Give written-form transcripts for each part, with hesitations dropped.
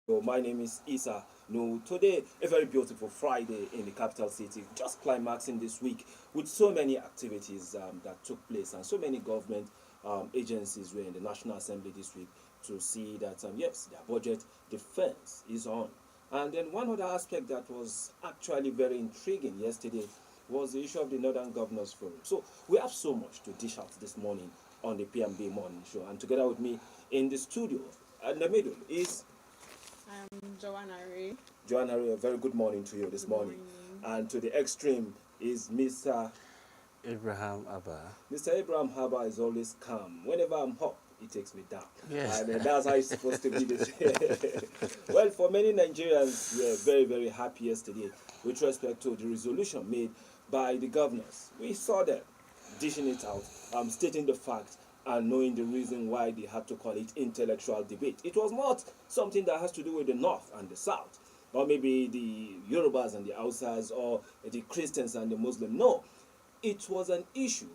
So my name is Isa. No, today a very beautiful Friday in the capital city, just climaxing this week with so many activities that took place and so many government agencies were in the National Assembly this week to see that yes, their budget defense is on. And then one other aspect that was actually very intriguing yesterday was the issue of the Northern Governors Forum. So we have so much to dish out this morning on the PMB Morning Show, and together with me in the studio in the middle is I'm Joanna Ray. Joanna, a very good morning to you this Good morning. morning. And to the extreme is Abraham Abba. Mr. Abraham Haba is always calm. Whenever I'm up, he takes me down. Yes. And that's how it's supposed to be. Well, for many Nigerians, we were very, very happy yesterday with respect to the resolution made by the governors. We saw them dishing it out, stating the fact and knowing the reason why they had to call it intellectual debate. It was not something that has to do with the North and the South, or maybe the Yorubas and the Hausas, or the Christians and the Muslims. No, it was an issue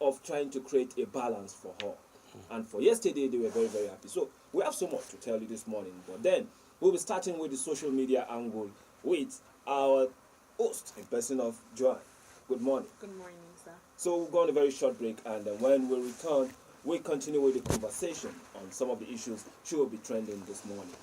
of trying to create a balance for all. And for yesterday, they were very, very happy. So we have so much to tell you this morning. But then we'll be starting with the social media angle with our host, in person of Joanne. Good morning. Good morning, sir. So we'll go on a very short break, and then when we return, we continue with the conversation on some of the issues she will be trending this morning.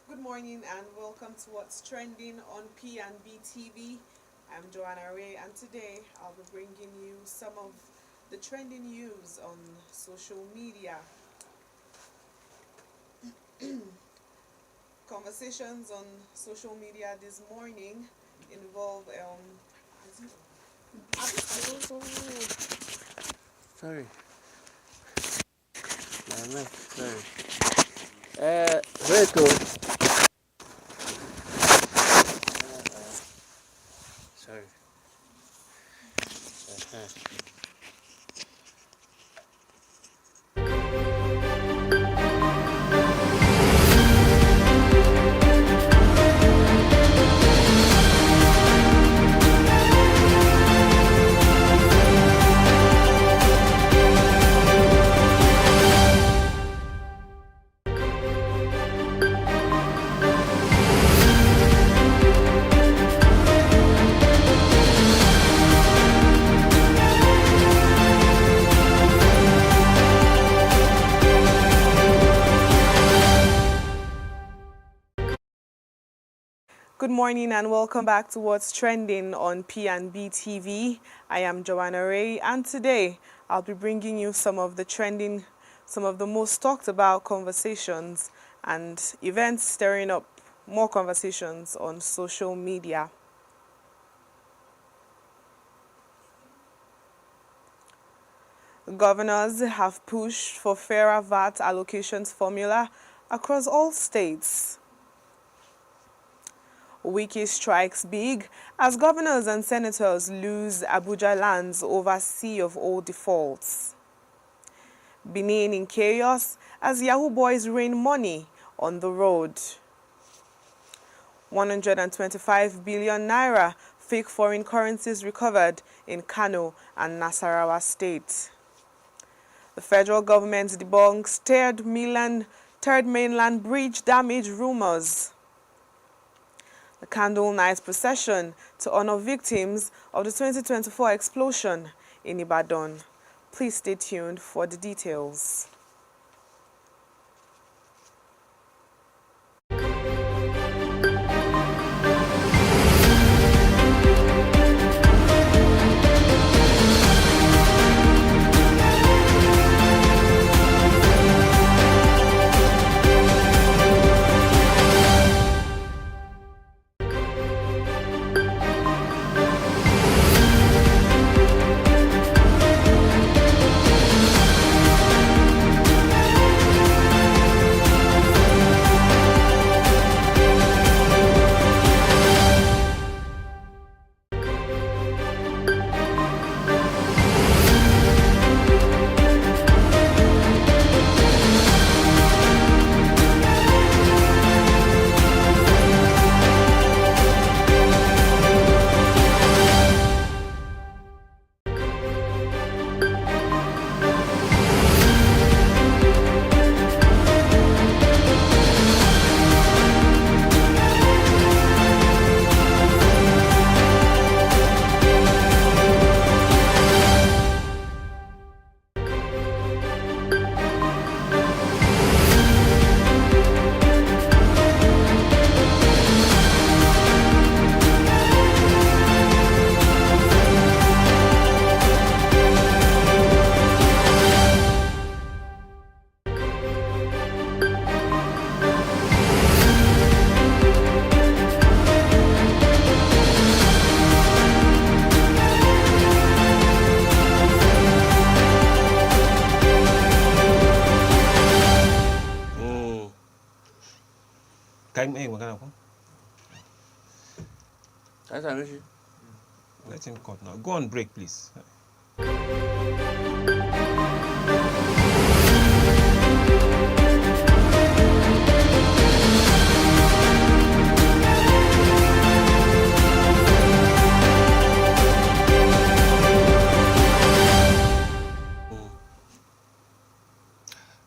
Good morning and welcome to What's Trending on P&B TV. I'm Joanna Ray, and today I'll be bringing you some of the trending news on social media. Conversations on social media this morning involve Sorry. My mic, sorry. Wait, sorry. Good morning and welcome back to What's Trending on P&B TV. I am Joanna Ray, and today I'll be bringing you some of the most talked about conversations and events stirring up more conversations on social media. Governors have pushed for fairer VAT allocations formula across all states. Wiki strikes big as governors and senators lose Abuja lands over sea of old defaults. Benin in chaos as Yahoo boys rain money on the road. 125 billion naira fake foreign currencies recovered in Kano and Nasarawa State. The federal government debunks third mainland bridge damage rumors. a candle night procession to honor victims of the 2024 explosion in Ibadan. Please stay tuned for the details. Let him cut now. Go on break, please.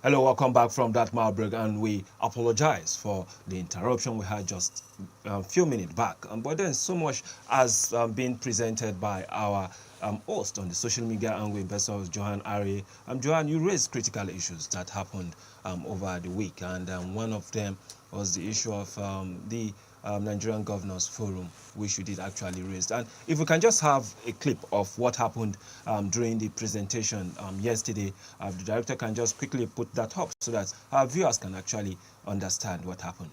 Hello, welcome back from that break, and we apologize for the interruption we had just a few minutes back. But then so much has been presented by our host on the social media and with investors, Johan Ari. Johan, you raised critical issues that happened over the week, and one of them was the issue of the Nigerian Governors Forum, which you did actually raise. And if we can just have a clip of what happened during the presentation yesterday, the director can just quickly put that up so that our viewers can actually understand what happened.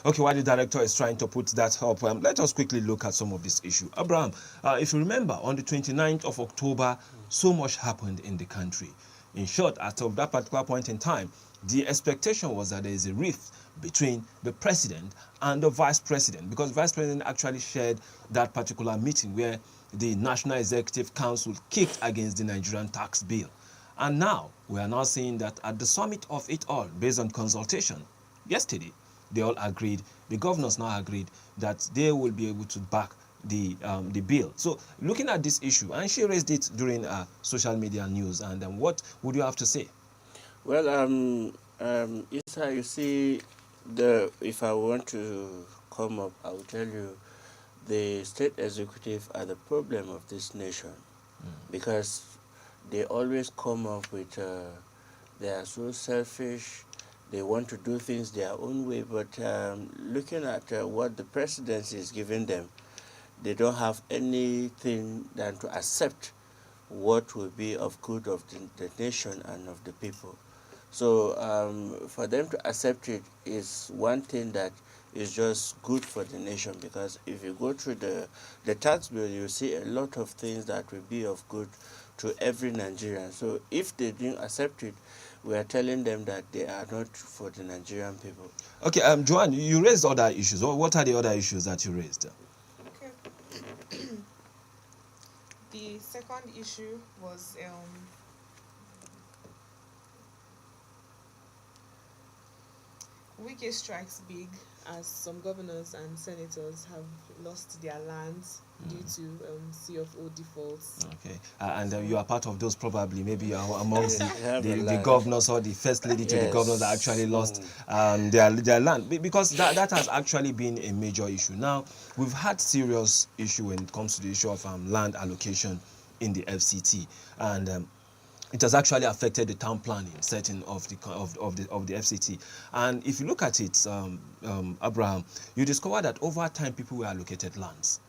Okay, while the director is trying to put that up, let us quickly look at some of this issue. Abraham, if you remember, on the 29th of October, so much happened in the country. In short, at that particular point in time, the expectation was that there is a rift between the president and the vice president, because the vice president actually shared that particular meeting where the National Executive Council kicked against the Nigerian tax bill. And now, we are now seeing that at the summit of it all, based on consultation, yesterday, they all agreed, the governors now agreed that they will be able to back the bill. So looking at this issue, and she raised it during social media news, and what would you have to say? Well, Isa, you see, if I want to come up, I will tell you the state executive are the problem of this nation, because they always come up with, they are so selfish, they want to do things their own way, but looking at what the presidency is giving them, they don't have anything than to accept what will be of good of the nation and of the people. So for them to accept it is one thing that is just good for the nation, because if you go through the tax bill, you see a lot of things that will be of good to every Nigerian. So if they didn't accept it, we are telling them that they are not for the Nigerian people. Okay, Joanne, you raised other issues. What are the other issues that you raised? Okay. The second issue was Wike strikes big as some governors and senators have lost their lands due to CFO defaults. Okay, and you are part of those probably. Maybe you are amongst Have a the land. governors or the first lady to the governors that Yes. actually lost their land. Because that has actually been a major issue. Now, we've had serious issue when it comes to the issue of land allocation in the FCT, and it has actually affected the town planning setting of the FCT. And if you look at it, Abraham, you discover that over time people were allocated lands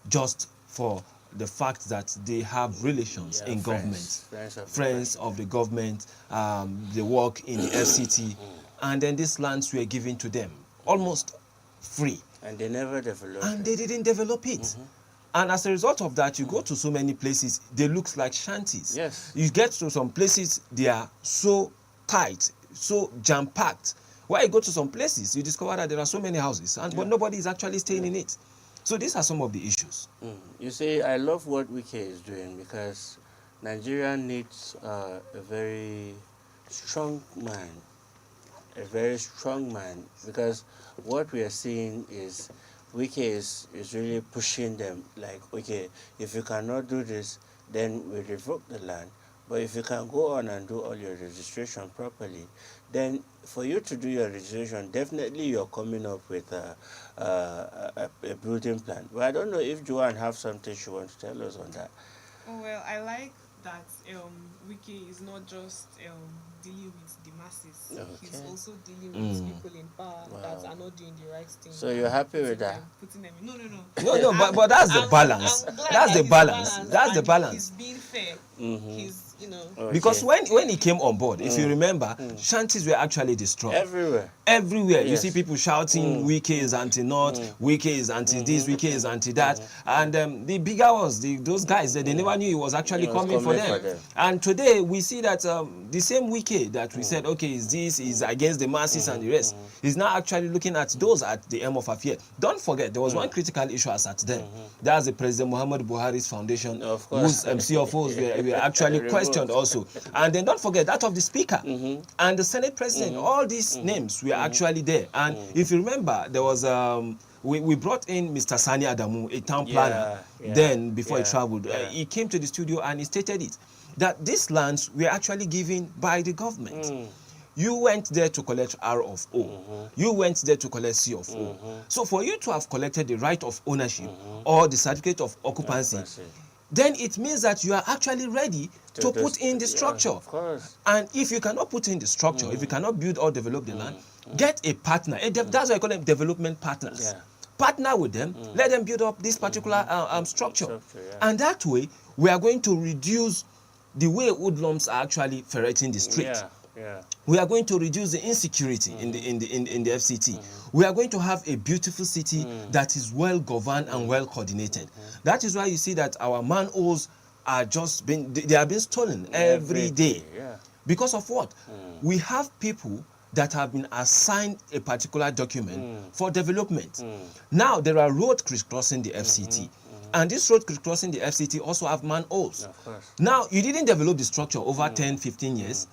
just for the fact that they have relations in government, friends of the government, they work in the FCT, and then these lands were given to them almost free. And they never developed And it. they didn't develop it. And as a result of that, you go to so many places, they look like shanties. Yes. You get to some places, they are so tight, so jam-packed. While you go to some places, you discover that there are so many houses, but nobody is actually staying in it. So these are some of the issues. You see, I love what Wike is doing because Nigeria needs a very strong man. A very strong man, because what we are seeing is Wike is really pushing them like, okay, if you cannot do this, then we revoke the land. But if you can go on and do all your registration properly, then for you to do your registration, definitely you're coming up with a building plan. But I don't know if Joanne have something she wants to tell us on that. Oh, well, I like that Wiki is not just dealing with the masses. He's Okay. also dealing with people in power that are not doing the right thing. So you're happy with that? Putting them in. No. No, but that's the balance. I'm glad That's that the he's balance. balanced That's the and balance. He's being fair. He's, Okay. Because when he came on board, if you remember, shanties were actually destroyed. Everywhere. You Yes. see people shouting, Wike is anti-North, Wike is anti-this, Wike is anti-that. And the bigger ones, those guys, they never knew he was actually coming for them. And today, we see that the same Wike that we said, okay, is against the masses and the rest, is now actually looking at those at the end of affair. Don't forget, there was one critical issue as at then. That's the President Muhammad Buhari's foundation, Of course. whose CFOs were actually questioned also. And then don't forget that of the Speaker and the Senate President. All these names were actually there. And if you remember, there was we brought in Mr. Sani Adamu, a town planner, then before he traveled. He came to the studio and he stated it, that these lands were actually given by the government. You went there to collect R of O. You went there to collect C of O. So for you to have collected the right of ownership or the certificate of occupancy, then it means that you are actually ready to put in the structure. Of course. And if you cannot put in the structure, if you cannot build or develop the land, get a partner. That's why I call them development partners. Partner with them, let them build up this particular structure. And that way, we are going to reduce the way hoodlums are actually ferreting the street. We are going to reduce the insecurity in the FCT. We are going to have a beautiful city that is well governed and well coordinated. That is why you see that our manholes are just they are being stolen every day. Because of what? We have people that have been assigned a particular document for development. Now there are roads crisscrossing the FCT. And this road crisscrossing the FCT also have manholes. Now, you didn't develop the structure over 10, 15 years.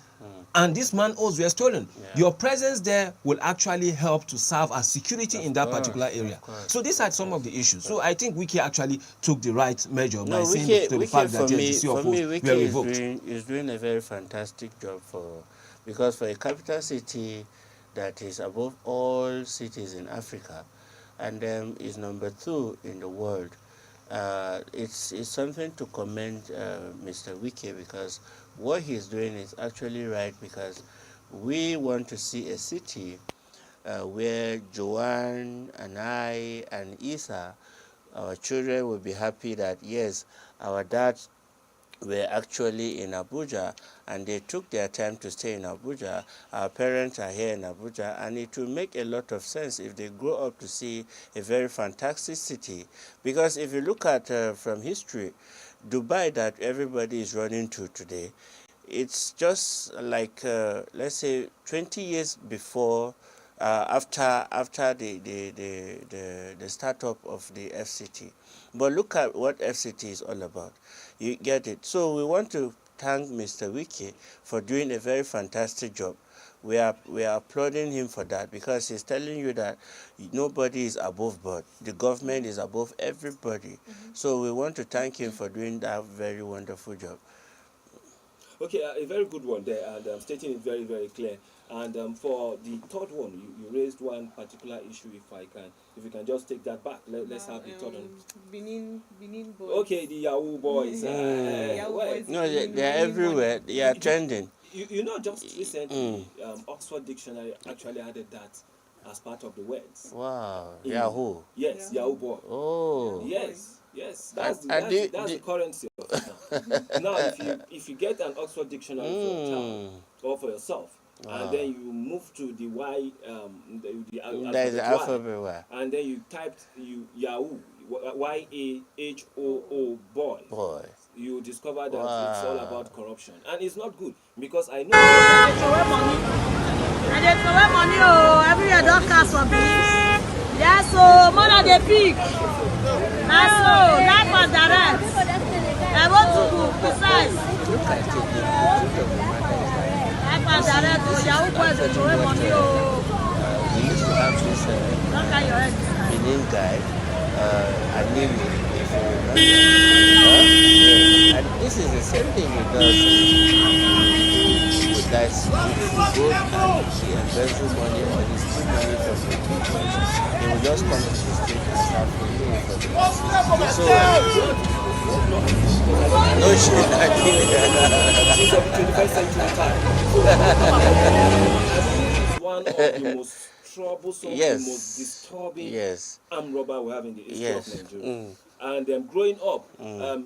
And these manholes were stolen. Your presence there will actually help to serve as security in that particular area. So these are some of the issues. So I think Wike actually took the right measure by saying to the fact that the CFOs were revoked. Is doing a very fantastic job because for a capital city that is above all cities in Africa, and then is number 2 in the world, it's something to commend Mr. Wike, because what he's doing is actually right, because we want to see a city where Joanne and I and Isa, our children, will be happy that yes, our dads were actually in Abuja and they took their time to stay in Abuja. Our parents are here in Abuja, and it will make a lot of sense if they grow up to see a very fantastic city. Because if you look at from history, Dubai that everybody is running to today, it's just like let's say 20 years before after the startup of the FCT. But look at what FCT is all about. You get it. So we want to thank Mr. Wiki for doing a very fantastic job. We are applauding him for that, because he's telling you that nobody is above board. The government is above everybody. So we want to thank him for doing that very wonderful job. Okay, a very good one there, and stating it very, very clear. And for the third one, you raised one particular issue. If you can just take that back, let's have the third one. Benin boys. Okay, the Yahoo boys. Yahoo well, boys. No, they're everywhere. They are trending. you know, just recently, Oxford Dictionary actually added that as part of the words. Wow, In- Yahoo. Yes, Yahoo boy. Oh. Yes. That's And the currency of it now. Now, if you get an Oxford Dictionary for your child or for yourself, and then you move to the Y, There is alphabet an alphabet Y. and then you typed Yahoo, YAHOO boy. Boy. You discover that it's all about corruption, and it's not good, because I know. And they throw away money, oh, every year don't cast for business. Yes, so more than they pick. That's so, that was direct. I want to be precise. That was direct, oh, Yahoo boys will throw away money, oh. We used to have this Don't carry your head this time. Benin guy, Animi, if you remember. Yes. And this is the same thing he does. That's if you go and he embezzle money or he steal money from the people, he will just come to the street and start paying for the So, no shit, I She's of 21st century time. One of the most troublesome, Yes. the most disturbing Yes. armed robber we have in the history Yes. of Nigeria. And growing up,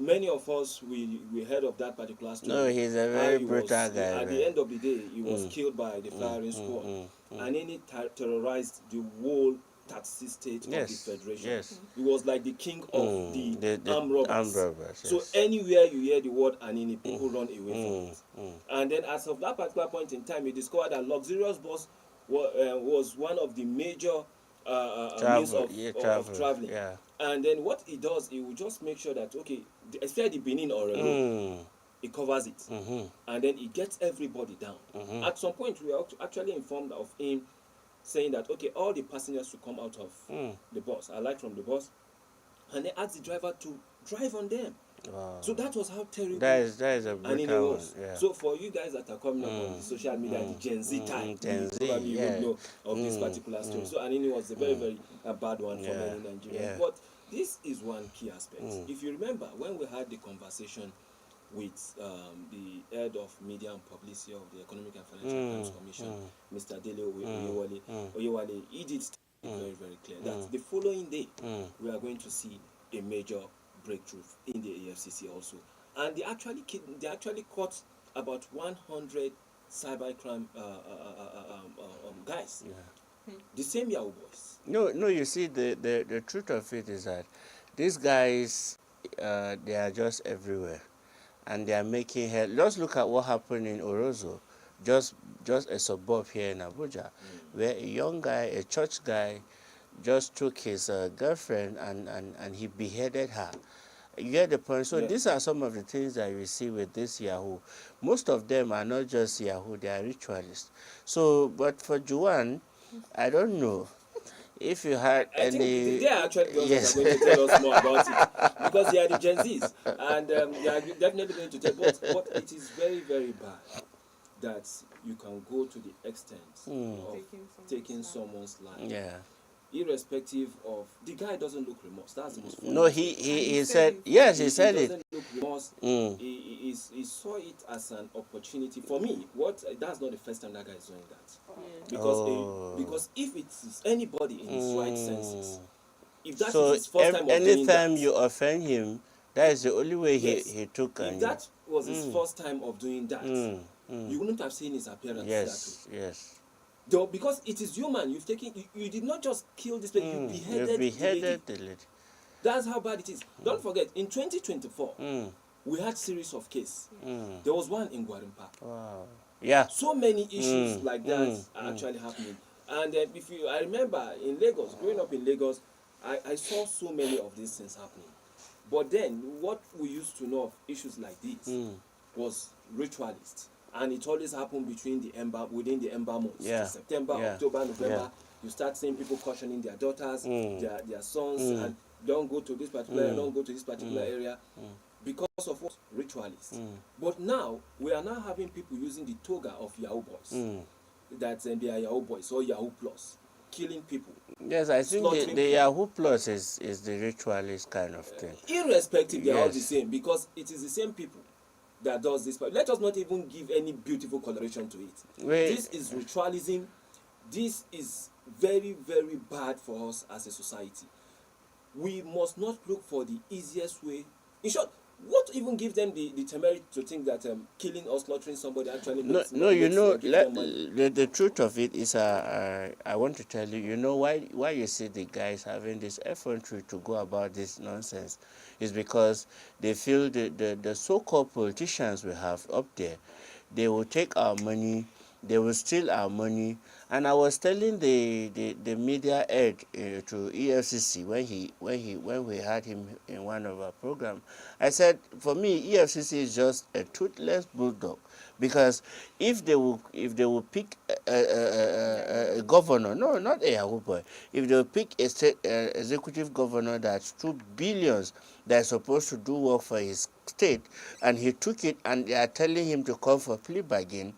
many of us we heard of that particular story. No, he's a How very he brutal was, guy. At the man. end of the day, he was killed by the firing squad, and then he terrorized the whole 36 states Yes, of the federation. yes. He was like the king of the armed robbers. Armed robbers, So yes. anywhere you hear the word Anini, people run away from it. And then as of that particular point in time, he discovered that luxurious bus was one of the major means of traveling. Yeah. And then what he does, he will just make sure that, okay, especially the Benin or he covers it. And then he gets everybody down. At some point, we were actually informed of him saying that, okay, all the passengers should come out of the bus, alight from the bus, and they asked the driver to drive on them. Wow. So that was how terrible That is a Anini brutal one. was. Yeah. So for you guys that are coming up on the social media, the Gen Z type, Gen you Z, probably yeah. would know of this particular story. So Anini was a very, very bad one for Yeah, many Nigerians. yeah. But this is one key aspect. If you remember, when we had the conversation with the head of media and publicity of the Economic and Financial Crimes Commission, Mr. Dele Oyewale, he did state very, very clear that the following day we are going to see a major breakthrough in the AFCC also. And they actually caught about 100 cybercrime guys. Yeah. The same Yahoo boys. No, you see, the truth of it is that these guys, they are just everywhere. And they are making hell. Just look at what happened in Orozo, just a suburb here in Abuja, where a young guy, a church guy, just took his girlfriend and he beheaded her. You get the point? So these are some of the things that you see with this Yahoo. Most of them are not just Yahoo, they are ritualists. So, but for Juan, I don't know if you had I any... think they are actually the ones Yes. that are going to tell us more about it. Because they are the Gen Zs. And they are definitely going to tell. But it is very, very bad that you can go to the extent of taking someone's life. Yeah. Irrespective of, the guy doesn't look remorse. That's the most funny. No, he said, yes, he said He it. doesn't look remorse. He saw it as an opportunity. For me, that's not the first time that guy is doing that. Because if it is anybody in his right senses, if that is his first time of doing anytime that, you offend him, that is the only way he took. If that was his first time of doing that, you wouldn't have seen his appearance that way. Yes. Though, because it is human, you did not just kill this person, you beheaded the lady. That's how bad it is. Don't forget, in 2024, we had series of cases. There was one in Gwarimpa. Wow. Yeah. So many issues like that are actually happening. And I remember in Lagos, growing up in Lagos, I saw so many of these things happening. But then, what we used to know of issues like this was ritualists, and it always happened within the ember months. Yeah. September, Yeah. October, November. Yeah. You start seeing people cautioning their daughters, their sons, and don't go to this particular area, don't go to this particular area, because of what? Ritualists. But now, we are now having people using the toga of Yahoo boys. That they are Yahoo boys or Yahoo plus, killing people. Yes, I think slaughtering the Yahoo Plus is the ritualist kind of thing. Irrespective, they are all the Yes. same, because it is the same people that does this. But let us not even give any beautiful coloration to it. This is ritualism. This is very, very bad for us as a society. We must not look for the easiest way. In short, what even gives them the temerity to think that killing or slaughtering somebody actually makes the truth of it is, I want to tell you, you know why you see the guys having this effrontery to go about this nonsense is because they feel the so-called politicians we have up there, they will take our money, they will steal our money. And I was telling the media head to EFCC when we had him in one of our programs, I said, for me, EFCC is just a toothless bulldog, because if they will pick a governor, no, not a Yahoo boy, if they will pick a state executive governor that's 2 billion that's supposed to do work for his state, and he took it, and they are telling him to come for plea bargain,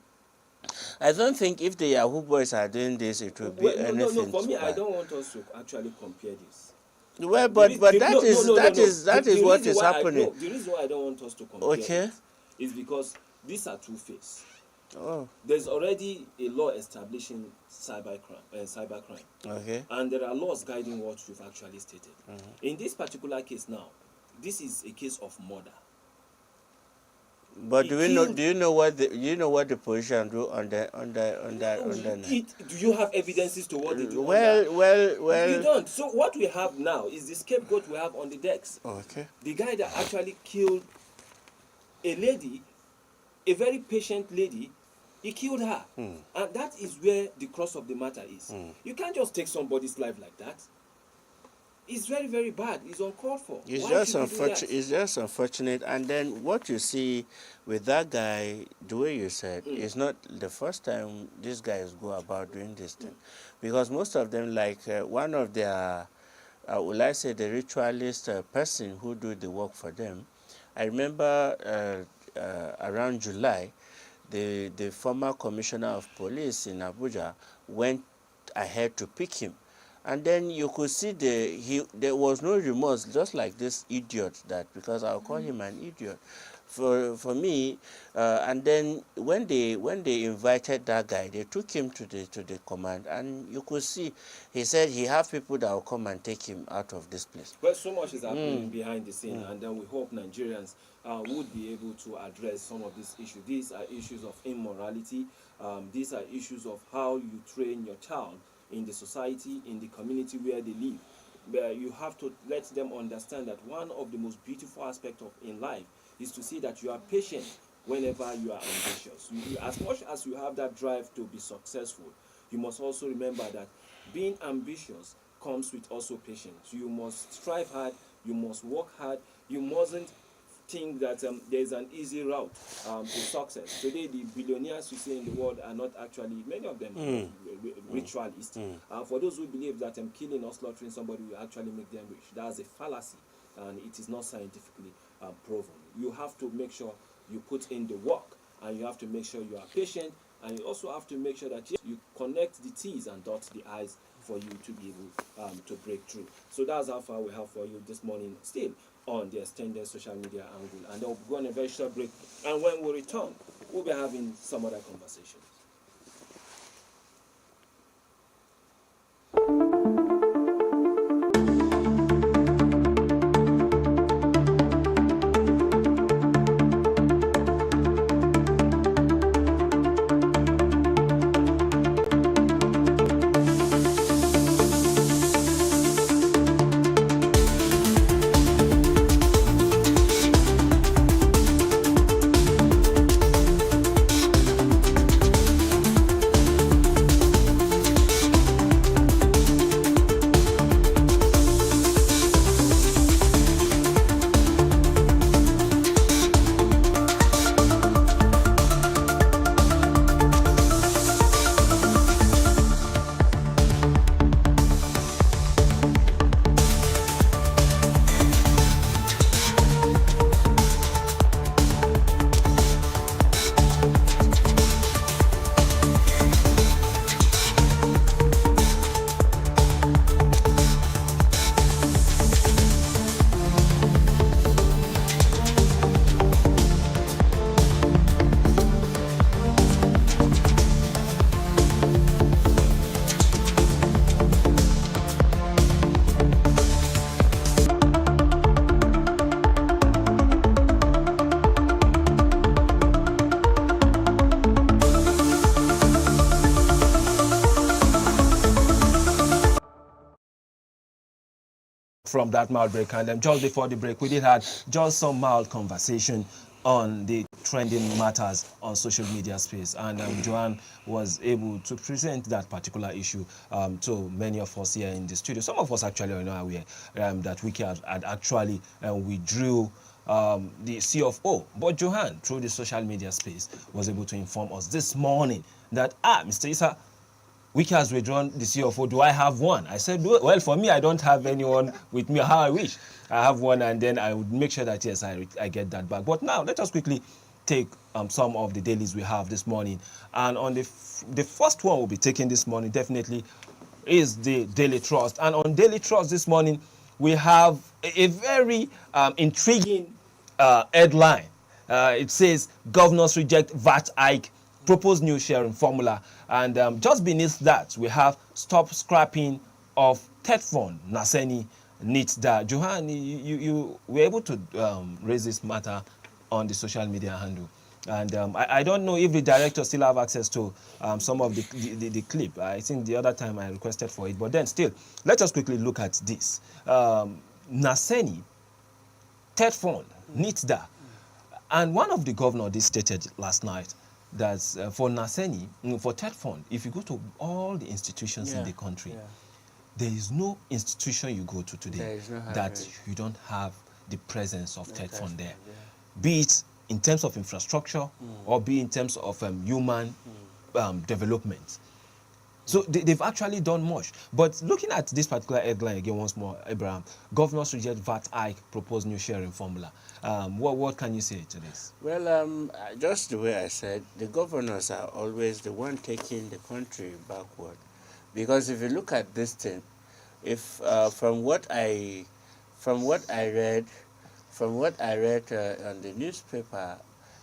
I don't think if the Yahoo boys are doing this, it will be anything. For me, bad. I don't want us to actually compare this. Well, but that is what is happening. The reason why I don't want us to compare Okay. is because these are two-faced. Oh, There's already a law establishing cybercrime, okay. and there are laws guiding what you've actually stated. In this particular case now, this is a case of murder. But do you know what the position do on that? Do you have evidences to what they do? Well. You don't. So what we have now is the scapegoat we have on the decks. Okay. The guy that actually killed a lady, a very patient lady, he killed her. And that is where the crux of the matter is. You can't just take somebody's life like that. It's very, very bad. It's uncalled for. It's Why just unfortunate. And then what you see with that guy, the way you said, it's not the first time these guys go about doing this thing, because most of them, like one of their, will I say, the ritualist person who do the work for them. I remember around July, the former commissioner of police in Abuja went ahead to pick him. And then you could see there was no remorse, just like this idiot, that, because I'll call him an idiot. For me, and then when they invited that guy, they took him to the command, and you could see he said he have people that will come and take him out of this place. Well, so much is happening behind the scene, and then we hope Nigerians would be able to address some of these issues. These are issues of immorality. These are issues of how you train your child in the society, in the community where they live. But you have to let them understand that one of the most beautiful aspects in life is to see that you are patient whenever you are ambitious. As much as you have that drive to be successful, you must also remember that being ambitious comes with also patience. You must strive hard, you must work hard, you mustn't think that there's an easy route to success. Today, the billionaires you see in the world are not actually, many of them, ritualists. For those who believe that killing or slaughtering somebody will actually make them rich, that's a fallacy, and it is not scientifically proven. You have to make sure you put in the work, and you have to make sure you are patient, and you also have to make sure that you connect the T's and dot the I's for you to be able to break through. So that's how far we have for you this morning, still on the extended social media angle. And then we'll go on a very short break, and when we return, we'll be having some other conversations. from that mild break, and just before the break, we did have just some mild conversation on the trending matters on social media space, and Joanne was able to present that particular issue to many of us here in the studio. Some of us actually are not aware that Wiki had actually withdrew the CFO, but Joanne, through the social media space, was able to inform us this morning that Mr. Issa, Wiki has withdrawn the CFO. Do I have one? I said, well, for me, I don't have anyone with me. How I wish I have one, and then I would make sure that, yes, I get that back. But now, let us quickly take some of the dailies we have this morning. And on the first one we'll be taking this morning, definitely, is the Daily Trust. And on Daily Trust this morning, we have a very intriguing headline. It says, governors reject VAT hike, propose new sharing formula, and just beneath that we have stop scrapping of TED fund. Naseni needs that. Johan, you were able to raise this matter on the social media handle, and I don't know if the director still have access to some of the clip. I think the other time I requested for it, but then still, let us quickly look at this. Naseni, TED fund needs that, and one of the governors stated last night that for Naseni, for TED fund, if you go to all the institutions in the country, there is no institution you go to today that you don't have the presence of TED fund there, be it in terms of infrastructure or be in terms of human development. So they've actually done much. But looking at this particular headline again once more, Abraham, governors reject VAT hike, propose new sharing formula. What can you say to this? Well, just the way I said, the governors are always the one taking the country backward. Because if you look at this thing, if from what I read on the newspaper,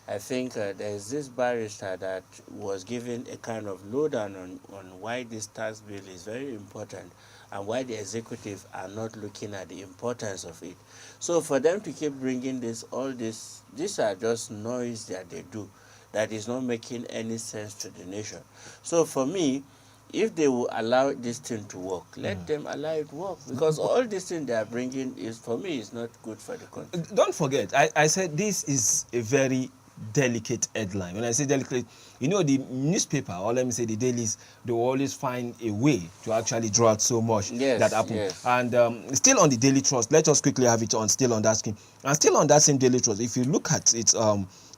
I think there is this barrister that was given a kind of lowdown on why this tax bill is very important and why the executive are not looking at the importance of it. So for them to keep bringing these are just noise that they do that is not making any sense to the nation. So for me, if they will allow this thing to work, let them allow it work, because all this thing they are bringing is, for me, is not good for the country. Don't forget, I said this is a very delicate headline. When I say delicate, you know, the newspaper, or let me say the dailies, they will always find a way to actually draw out so much that happened. Yes. And still on the Daily Trust, let us quickly have it on, still on that screen. And still on that same Daily Trust, if you look at it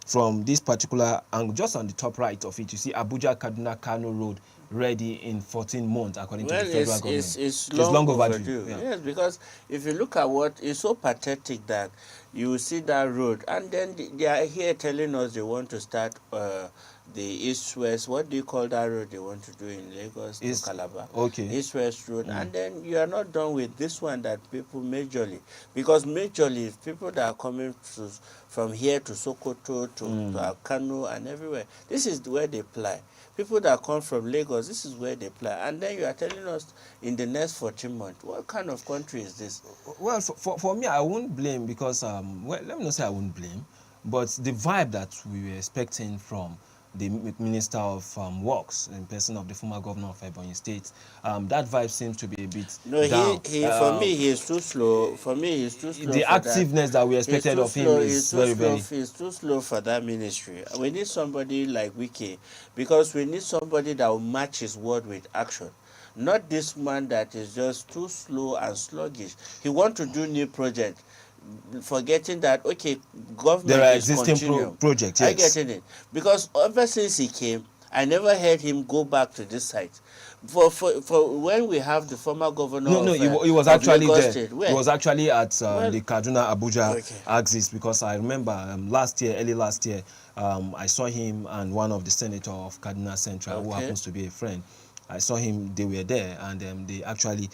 from this particular angle, just on the top right of it, you see Abuja Kaduna Kano Road ready in 14 months, according to the federal government. It's long overdue. Yeah. Yes, because if you look at what is so pathetic that you see that road, and then they are here telling us they want to start the east-west, what do you call that road they want to do in Lagos to Calabar? Okay. East-west road. And then you are not done with this one that people majorly, because majorly people that are coming from here to Sokoto, to Akano and everywhere, this is where they apply. People that come from Lagos, this is where they apply. And then you are telling us in the next 14 months, what kind of country is this? Well, for me, I won't blame, because, well, let me not say I won't blame, but the vibe that we were expecting from the Minister of Works, in person of the former governor of Ebonyi State, that vibe seems to be a bit down. For me, he is too slow. For me, he is too slow. The activeness that we expected of him is very... He's too slow for that ministry. We need somebody like Wiki, because we need somebody that will match his word with action. Not this man that is just too slow and sluggish. He wants to do new project, forgetting that, okay, government there are is existing projects. Yes. I get it, because ever since he came, I never heard him go back to this site. For when we have the former governor, he was actually Lagos there. State. He was actually at the Kaduna Abuja axis, because I remember early last year, I saw him and one of the senators of Kaduna Central, who happens to be a friend. I saw him, they were there, and they actually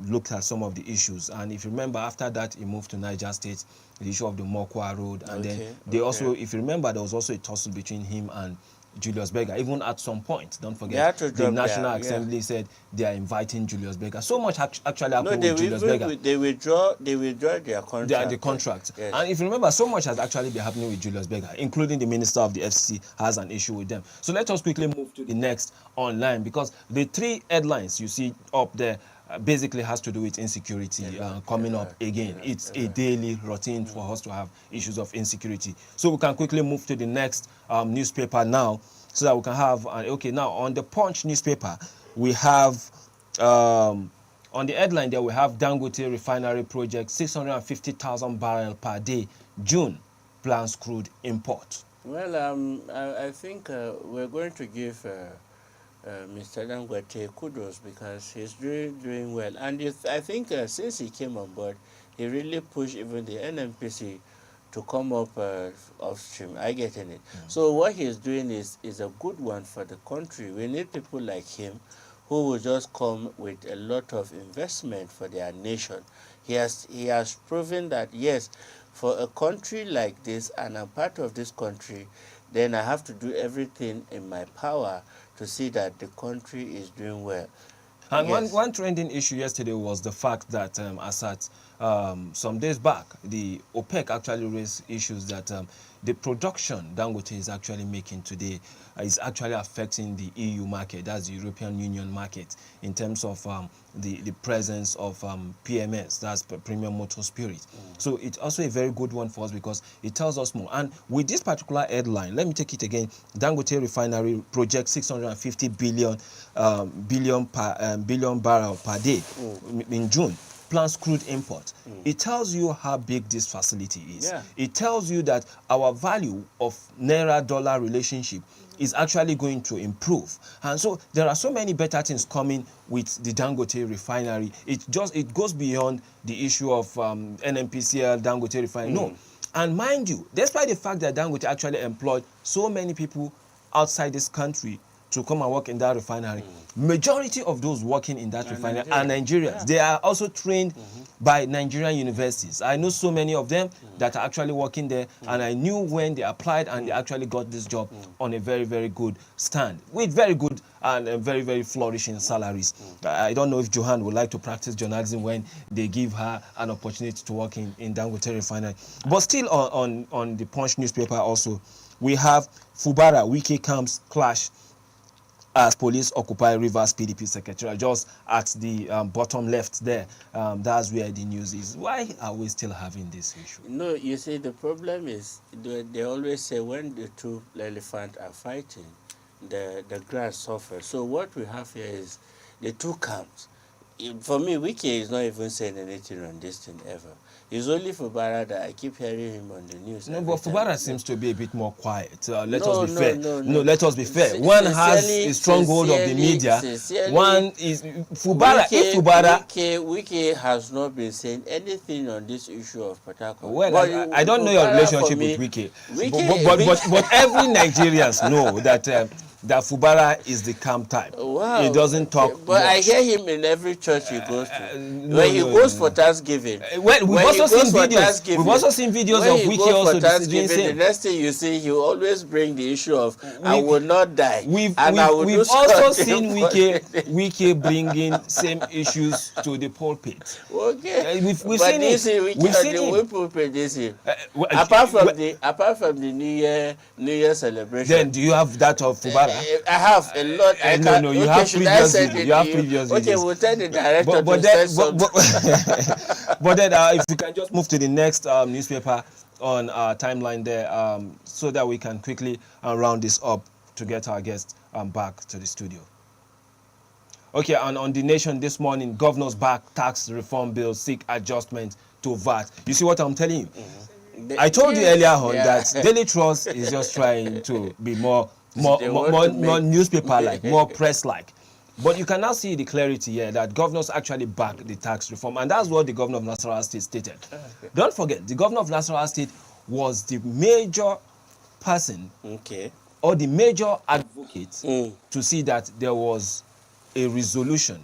looked at some of the issues. And if you remember, after that, he moved to Niger State, the issue of the Mokwa Road. And then they also, if you remember, there was also a tussle between him and Julius Berger. Even at some point, don't forget, the National Assembly said they are inviting Julius Berger. So much actually happened with Julius Berger. They withdraw their contract. The contract. Yes. And if you remember, so much has actually been happening with Julius Berger, including the Minister of the FCC has an issue with them. So let us quickly move to the next online, because the three headlines you see up there, basically has to do with insecurity coming up again. It's a daily routine for us to have issues of insecurity. So we can quickly move to the next newspaper now, so that we can have, okay, now on the Punch newspaper, we have, on the headline there, we have Dangote refinery project, 650,000 barrels per day, June, plans crude import. Well, I think we're going to give Mr. Dangote kudos, because he's doing well. And I think since he came on board, he really pushed even the NNPC to come up upstream. I get in it. So what he's doing is a good one for the country. We need people like him who will just come with a lot of investment for their nation. He has proven that, yes, for a country like this, and I'm part of this country, then I have to do everything in my power to see that the country is doing well. And yes. one trending issue yesterday was the fact that, as at some days back, the OPEC actually raised issues that the production Dangote is actually making today is actually affecting the EU market, that's the European Union market, in terms of the presence of PMS, that's Premium Motor Spirit. So it's also a very good one for us, because it tells us more. And with this particular headline, let me take it again, Dangote refinery project 650 billion barrel per day in June. Plans crude import. It tells you how big this facility is. Yeah. It tells you that our value of naira-dollar relationship is actually going to improve. And so there are so many better things coming with the Dangote refinery. It goes beyond the issue of NNPCL, Dangote refinery. No. And mind you, despite the fact that Dangote actually employed so many people outside this country to come and work in that refinery, majority of those working in that refinery are Nigerians. Yeah. They are also trained by Nigerian universities. I know so many of them that are actually working there, and I knew when they applied and they actually got this job on a very, very good stand, with very good and very, very flourishing salaries. I don't know if Johan would like to practice journalism when they give her an opportunity to work in Dangote refinery. But still on the Punch newspaper also, we have Fubara, Wike camps clash as police occupy Rivers PDP secretariat, just at the bottom left there. That's where the news is. Why are we still having this issue? No, you see, the problem is they always say when the two elephants are fighting, the grass suffers. So what we have here is the two camps. For me, Wike is not even saying anything on this thing ever. It's only Fubara that I keep hearing him on the news. No, but Fubara seems to be a bit more quiet. Let us be fair. No, let us be fair. One has a stronghold of the media. One is Fubara. If Fubara, Wike has not been saying anything on this issue of Port Harcourt. Well, I don't know your relationship with Wike, but every Nigerians know that. That Fubara is the calm type. Wow. He doesn't talk But much. I hear him in every church he goes to. When he goes for Thanksgiving. Well, we've also seen videos of Wike also doing the same. next thing you see, he will always bring the issue of I will not die. We've also seen Wike bringing same issues to the pulpit. Okay. We've seen it. We've seen it. Pulpit this year. Apart from the New Year celebration. Then do you have that of Fubara? I have a lot. No, you have previous videos. You have previous videos. Okay, we'll tell the director but then if we can just move to the next newspaper on our timeline there, so that we can quickly round this up to get our guests back to the studio. Okay, and on The Nation this morning, governors back tax reform bill seek adjustment to VAT. You see what I'm telling you? I told you earlier on that Daily Trust is just trying to be more newspaper-like, more press-like. But you can now see the clarity here that governors actually back the tax reform, and that's what the governor of Nasarawa State stated. Okay. Don't forget, the governor of Nasarawa State was the major person or the major advocate to see that there was a resolution,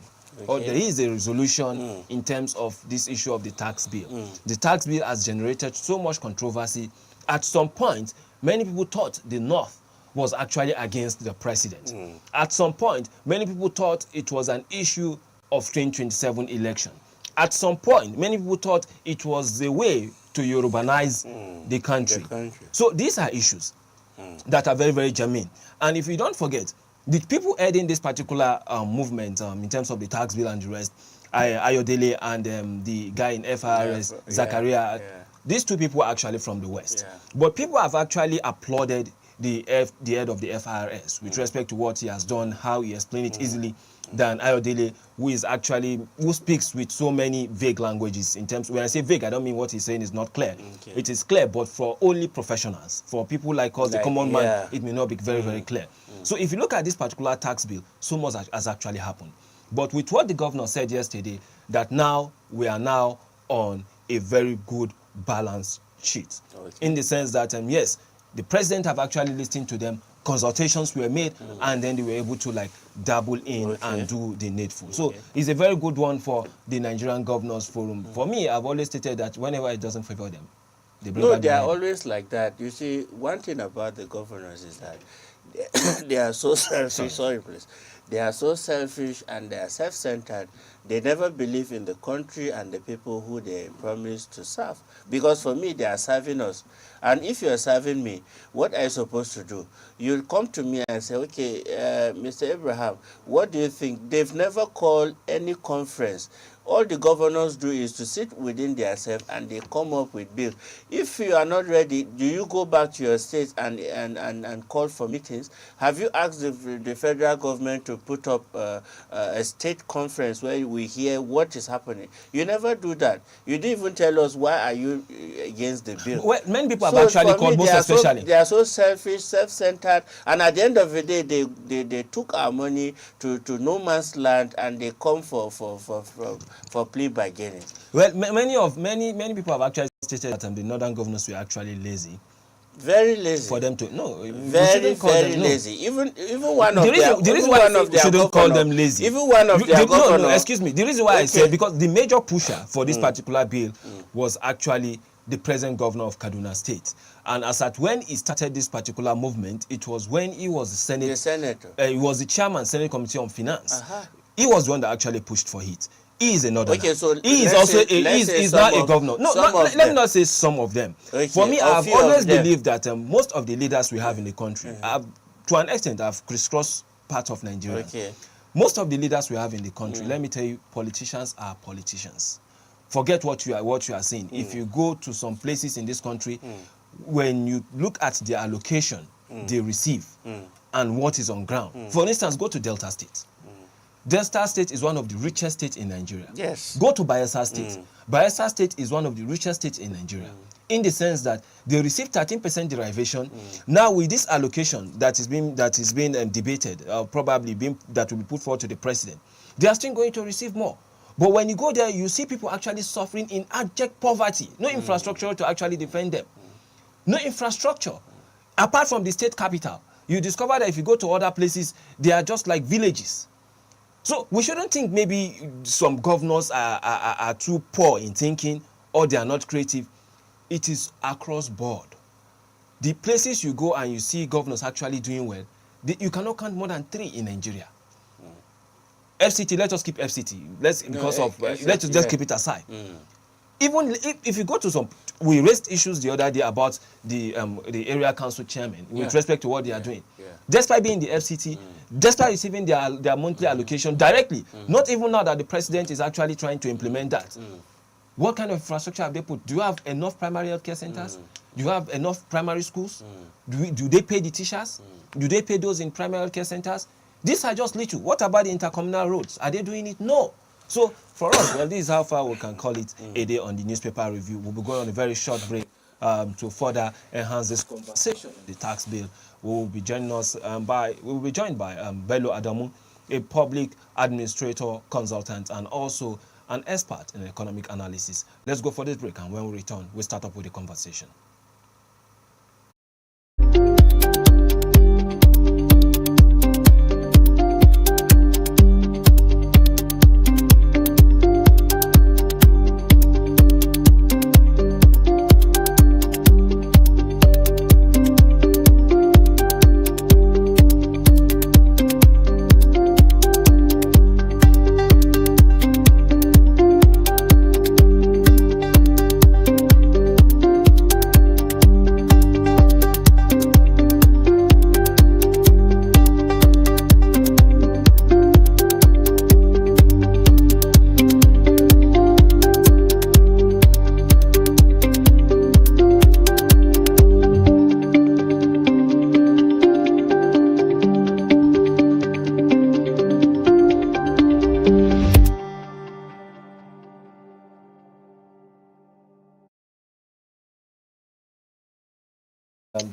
or there is a resolution in terms of this issue of the tax bill. The tax bill has generated so much controversy. At some point, many people thought the North was actually against the president. At some point, many people thought it was an issue of 2027 election. At some point, many people thought it was the way to Yorubanize the country. So these are issues that are very, very germane. And if you don't forget, The people heading this particular movement in terms of the tax bill and the rest, Ayodele and the guy in FRS, Zakaria, these two people are actually from the West. But people have actually applauded the head of the FRS with respect to what he has done, how he explained it easily, than Ayodele, who speaks with so many vague languages. In terms, when I say vague, I don't mean what he's saying is not clear. It is clear, but for only professionals. For people like us, the common man, it may not be very, very clear. So if you look at this particular tax bill, so much has actually happened. But with what the governor said yesterday, that now we are now on a very good balance sheet. In the sense that, yes, the president have actually listened to them, consultations were made, and then they were able to like dabble in and do the needful. So it's a very good one for the Nigerian Governors Forum. For me, I've always stated that whenever it doesn't favor them, they bring back they are the always like that. You see, one thing about the governors is that they are so selfish. Sorry, please. They are so selfish and they are self-centered. They never believe in the country and the people who they promise to serve. Because for me, they are serving us. And if you are serving me, what are you supposed to do? You'll come to me and say, okay, Mr. Abraham, what do you think? They've never called any conference. All the governors do is to sit within themselves and they come up with bills. If you are not ready, do you go back to your state and call for meetings? Have you asked the federal government to put up a state conference where we hear what is happening? You never do that. You didn't even tell us why are you against the bill. Well, many people have actually called, most especially. They are so selfish, self-centered, and at the end of the day, they took our money to no man's land and they come for plea bargaining. Well, many people have actually stated that the northern governors were actually lazy. Very lazy. For them to very lazy. Even one of the reason why we shouldn't call them lazy. Even one of their governors. No, excuse me. The reason why I said, because the major pusher for this particular bill was actually the present governor of Kaduna State. And as at when he started this particular movement, it was when he was the senator. He was the chairman, Senate Committee on Finance. He was the one that actually pushed for it. He is a northerner. Okay, so he is also he's not a governor. No, let me not say some of them. Okay, for me, I've always believed that most of the leaders we have in the country, to an extent, I've crisscrossed part of Nigeria. Okay. Most of the leaders we have in the country, let me tell you, politicians are politicians. Forget what you are saying. If you go to some places in this country, when you look at the allocation they receive and what is on ground, for instance, go to Delta State. Delta State is one of the richest states in Nigeria. Yes. Go to Bayelsa State. Bayelsa State is one of the richest states in Nigeria. In the sense that they receive 13% derivation. Now with this allocation that is being debated, probably that will be put forward to the president, they are still going to receive more. But when you go there, you see people actually suffering in abject poverty. No infrastructure to actually defend them. No infrastructure. Apart from the state capital, you discover that if you go to other places, they are just like villages. So we shouldn't think maybe some governors are too poor in thinking or they are not creative. It is across board. The places you go and you see governors actually doing well, you cannot count more than 3 in Nigeria. FCT, let us keep FCT. Let's just keep it aside. Even if you go to some, we raised issues the other day about the area council chairman with respect to what they are doing. Despite being the FCT, despite receiving their monthly allocation directly, not even now that the president is actually trying to implement that. What kind of infrastructure have they put? Do you have enough primary health care centers? Do you have enough primary schools? Do they pay the teachers? Do they pay those in primary health care centers? These are just little. What about the intercommunal roads? Are they doing it? No. So for us, well, this is how far we can call it a day on the newspaper review. We'll be going on a very short break to further enhance this conversation. The tax bill. We will be joined by Bello Adamu, a public administrator, consultant, and also an expert in economic analysis. Let's go for this break, and when we return, we'll start up with the conversation.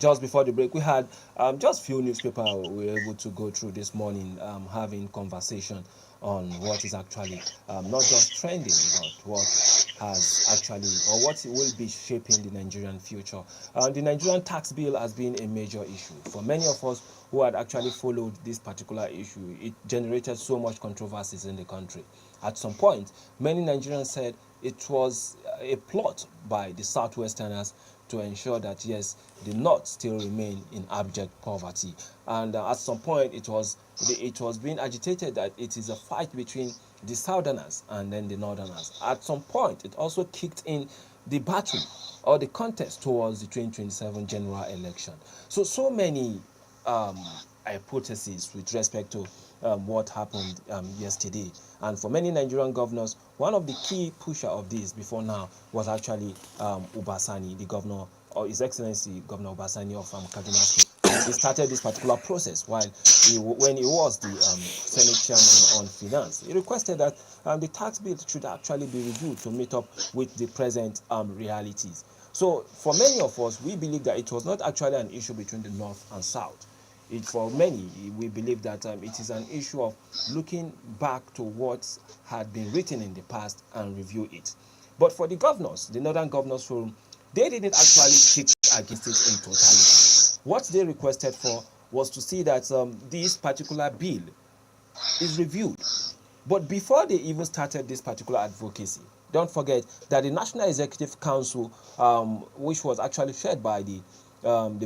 just before the break, we had just few newspapers we were able to go through this morning, having conversation on what is actually not just trending, but what has actually or what will be shaping the Nigerian future. The Nigerian tax bill has been a major issue for many of us who had actually followed this particular issue. It generated so much controversies in the country. At some point, many Nigerians said it was a plot by the Southwesterners to ensure that yes, the North still remain in abject poverty. And at some point, it was being agitated that it is a fight between the Southerners and then the Northerners. At some point, it also kicked in the battle or the contest towards the 2027 general election. So many um, hypotheses with respect to what happened yesterday. And for many Nigerian governors, one of the key pusher of this before now was actually Ubasani, the governor, or His Excellency Governor Ubasani of Kaduna State. He started this particular process when he was the Senate Chairman on Finance. He requested that the tax bill should actually be reviewed to meet up with the present realities. So for many of us, we believe that it was not actually an issue between the North and South. For many, we believe that it is an issue of looking back to what had been written in the past and review it. But for the governors, the Northern Governors Forum, they didn't actually kick against it in totality. What they requested for was to see that this particular bill is reviewed. But before they even started this particular advocacy, don't forget that the National Executive Council, which was actually chaired by the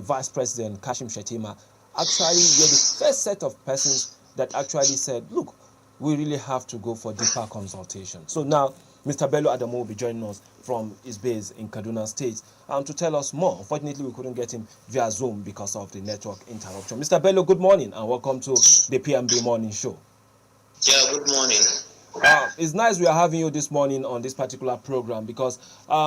Vice President Kashim Shettima, actually were the first set of persons that actually said, look, we really have to go for deeper consultation. So now, Mr. Bello Adamu will be joining us from his base in Kaduna State to tell us more. Unfortunately, we couldn't get him via Zoom because of the network interruption. Mr. Bello, good morning and welcome to the PMB Morning Show. Yeah, good morning. It's nice we are having you this morning on this particular program because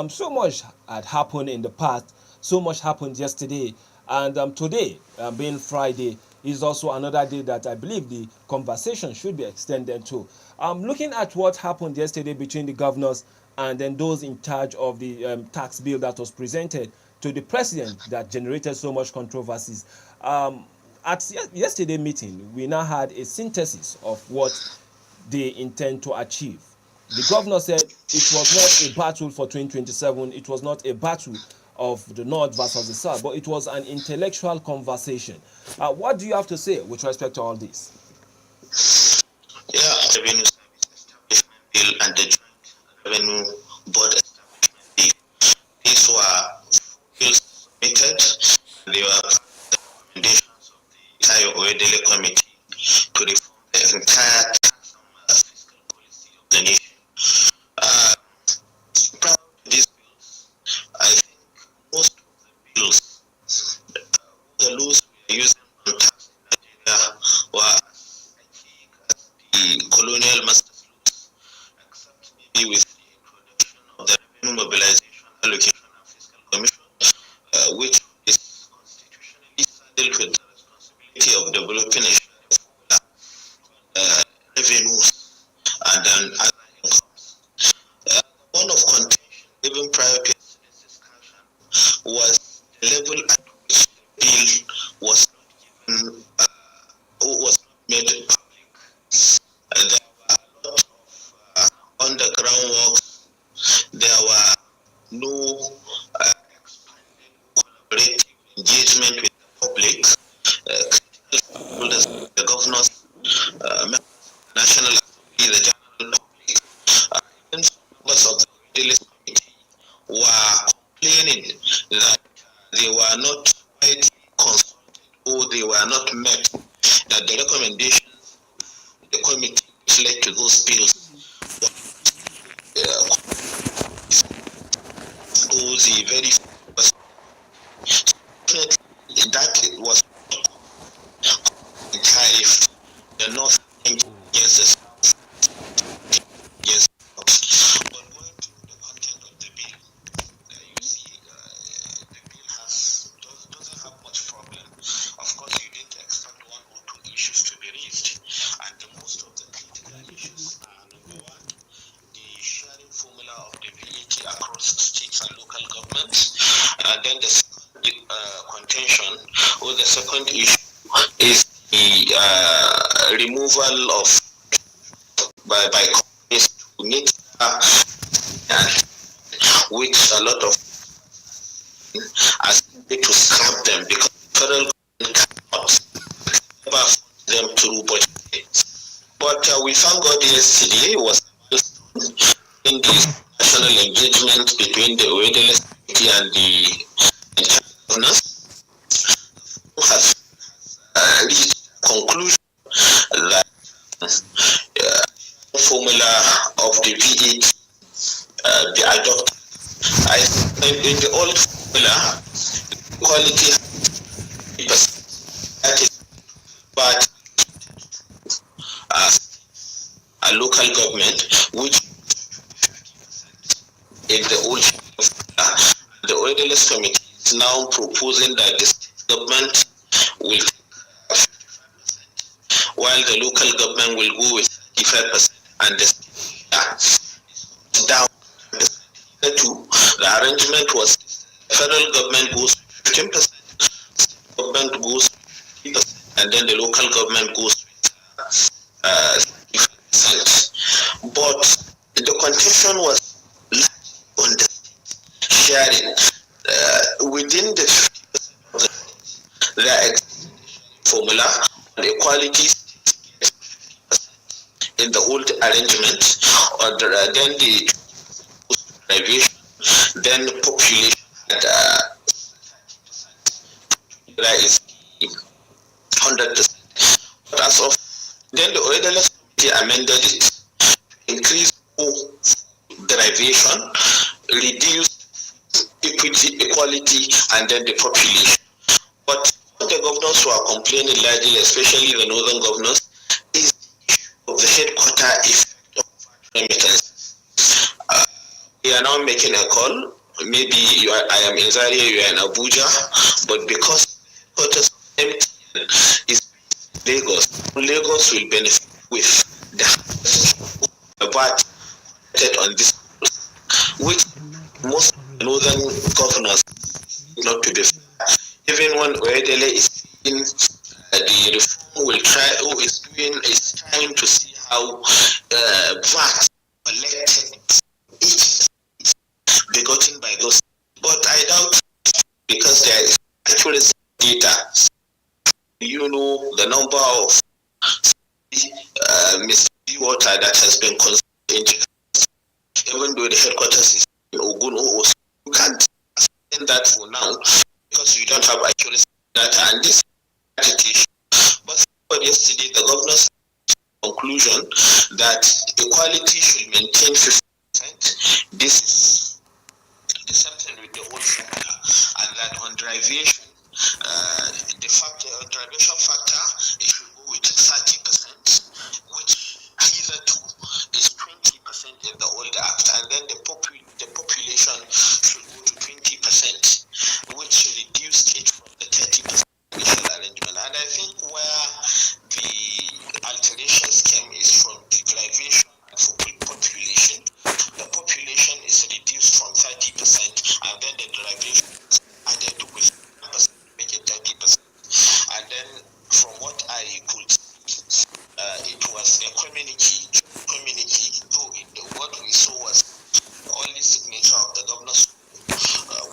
so much had happened in the past, so much happened yesterday, and today, being Friday, is also another day that I believe the conversation should be extended to. Looking at what happened yesterday between the governors and then those in charge of the tax bill that was presented to the president that generated so much controversies. At yesterday's meeting, we now had a synthesis of what they intend to achieve. The governor said it was not a battle for 2027, it was not a battle of the North versus the South, but it was an intellectual conversation. What do you have to say with respect to all this? Yeah, the Revenue Service Establishment Bill and the Joint Revenue Board Establishment Bill. These were bills submitted, and they were part of the recommendations of the entire Oyedele Committee to reform the entire tax fiscal policy of the nation. Prior to these bills, I think most of the bills, the laws we are using on tax in Nigeria were as archaic as the colonial master sleuths, except maybe with the introduction of the Revenue Mobilization, Allocation and Fiscal Commission, which is constitutionally saddled with the responsibility of developing a share of revenues and other incomes. The bone of contention, even prior to yesterday's discussion, was the level at which the bill was not given, was not made public. There were a lot of underground works. There were no expanded collaborative engagement with the public. Critical stakeholders, the governors, members of the National Assembly, the general public, even some members of the Oyedele Committee were complaining that they were not widely consulted or they were not met, that the recommendations of the committee which led to those bills were the very first. Definitely that was if the North against the South, against the South. But going to the content of the bill, you see, the bill doesn't have much problem. Of course, you didn't expect one or two issues to be raised, and most of the critical issues are number one, the sharing formula of the VAT across states and local governments, and then the second contention, or the second issue, is the removal of by companies to meet which a lot of as to scrap them because federal government cannot ever fund them through budget. But we found God yesterday was in the national engagement between the Oedeles Committee and the governors has reached a conclusion that formula of the V8 be adopted. I think in the old formula, quality that is but a local government, which in the old formula, the Oedeles Committee is now proposing that the state government will take 50%, while the local government will go with 35%, and the state down. The arrangement was federal government goes 15%, state government goes 50%, and then the local government goes 35%. But the contention was on the sharing within the 50% of the formula on equality in the old arrangement, or then the derivation, then population that is 100%. But as of then, the Oedeles Committee amended it to increase derivation, reduce equality, and then the population. But what the governors who are complaining largely, especially the northern governors, is the issue of the headquarter effect of remittances. We are now making a call. Maybe I am in Zaria, you are in Abuja, but because headquarters of MTN is Lagos, Lagos will benefit with the VAT on this, which most northern governors not to be fair. Even when Oedele is in the reform will try, who is trying to see how VAT collected each begotten by those. But I doubt, because there is accuracy data. You know the number of water that has been consumed, even though the headquarters is in Ogun or Osun. You can't explain that for now because you don't have accuracy data, and this agitation. But yesterday, the governor's conclusion that equality should maintain 50%. This is the same thing with the old formula, and that on derivation, the derivation factor, it should go with 30%, which hitherto is 20% in the old act, and then the population should go to 20%, which reduced it from the 30% initial arrangement. And I think where the alterations came is from the derivation and for population. The population is reduced from 30%, and then the derivation is added with 1%, make it 30%. And then from what I could see, it was a community, though what we saw was only signature of the governor's.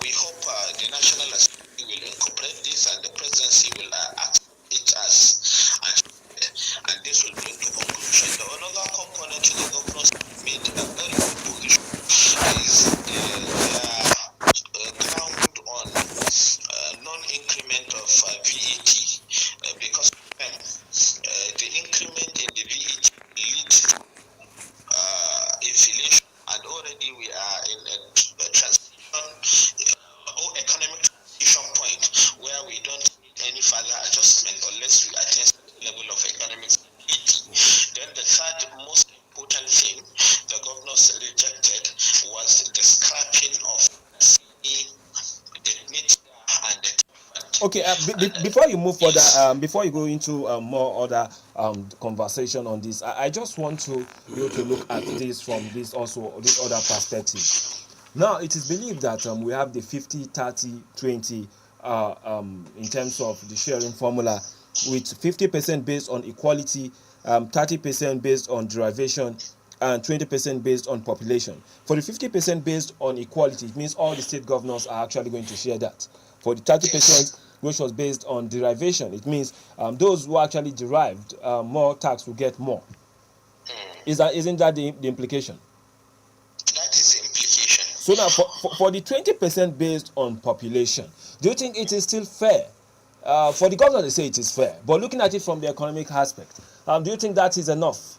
We hope the National Assembly will incorporate this, and the presidency will accept it as, and this will bring to conclusion. The another component to the governor's made a very good position is the ground on non-increment of VAT, because the increment in the VAT leads to inflation, and already we are in a transition or economic transition point where we don't need any further adjustment unless we attain a level of economic stability. Then the third most important thing the governors rejected was the scrapping of the NIT and the. Okay, before you move further, before you go into more other conversation on this, I just want you to look at this from this other perspective. Now, it is believed that we have the 50, 30, 20 in terms of the sharing formula, with 50% based on equality, 30% based on derivation, and 20% based on population. For the 50% based on equality, it means all the state governors are actually going to share that. For the 30%, which was based on derivation, it means those who actually derived more tax will get more. Isn't that the implication? That is the implication. So now, for the 20% based on population, do you think it is still fair? For the governor, they say it is fair, but looking at it from the economic aspect, do you think that is enough?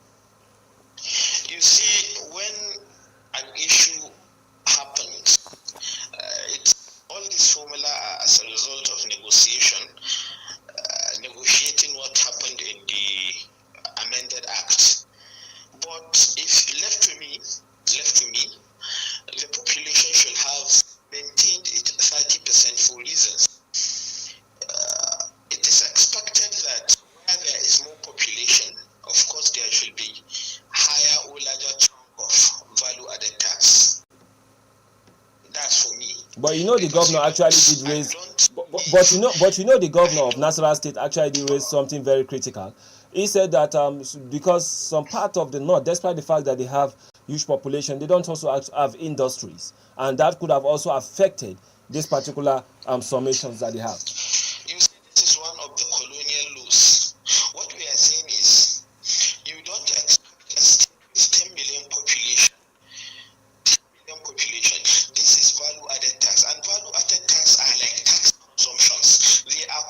You see, when an issue happens, it's all this formula are as a result of negotiation, negotiating what happened in the amended act. But if left to me, the population should have maintained it 30% for reasons. It is expected that where there is more population, of course there should be higher or larger chunk of value-added tax. That's for me. But you know the governor actually did raise, but you know the governor of Nasarawa State actually did raise something very critical. He said that because some part of the north, despite the fact that they have huge population, they don't also have industries, and that could have also affected this particular summations that they have. You see, this is one of the colonial laws. What we are saying is, you don't expect a state with 10 million population. This is value-added tax, and value-added tax are like tax consumptions. They are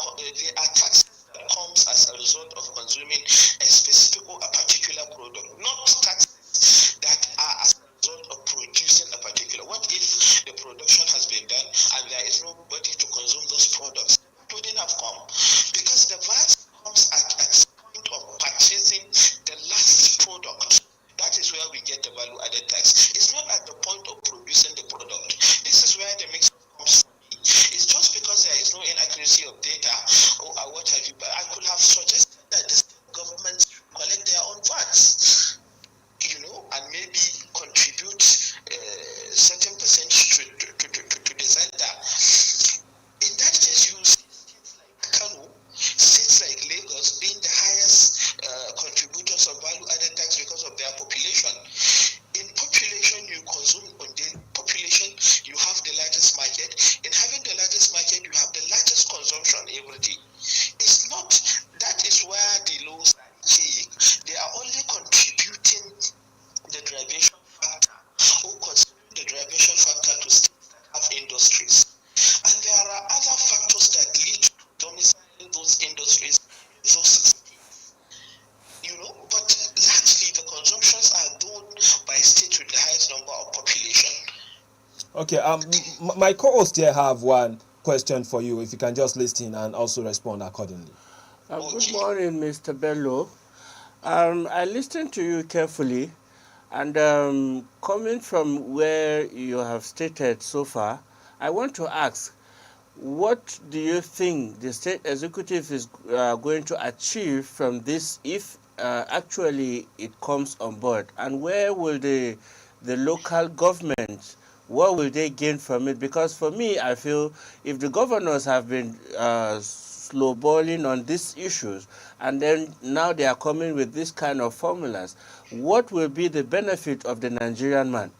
taxes that comes as a result of consuming a specific or a particular product, not taxes that are as a result of producing a particular. What if the production has been done and there is nobody to consume those products? It wouldn't have come, because the VAT comes at the point of purchasing the last product. That is where we get the value-added tax. It's not at the point of producing the product. This is where the mix-up comes from me. It's just because there is no inaccuracy of data or what have you. But I could have suggested that the state governments collect their own VATs, and maybe contribute certain percentage to the center. In that case, you see states like Kano, states like Lagos being the highest contributors of value-added tax because of their population. In population, you consume on the population, you have the largest market. In having the largest market, you have the largest consumption every day. It's not, that is where the laws are archaic. They are only contributing the derivation factor, or considering the derivation factor to states that have industries. And there are other factors that lead to domiciling those industries in those states. But largely the consumptions are done by states with the highest number of population. Okay, my co-host here have one question for you, if you can just listen and also respond accordingly. Good morning, Mr. Bello. I listened to you carefully, and coming from where you have stated so far, I want to ask, what do you think the state executive is going to achieve from this if actually it comes on board? And where will the local government, what will they gain from it? Because for me, I feel if the governors have been slow-balling on these issues, and then now they are coming with this kind of formulas, what will be the benefit of the Nigerian man?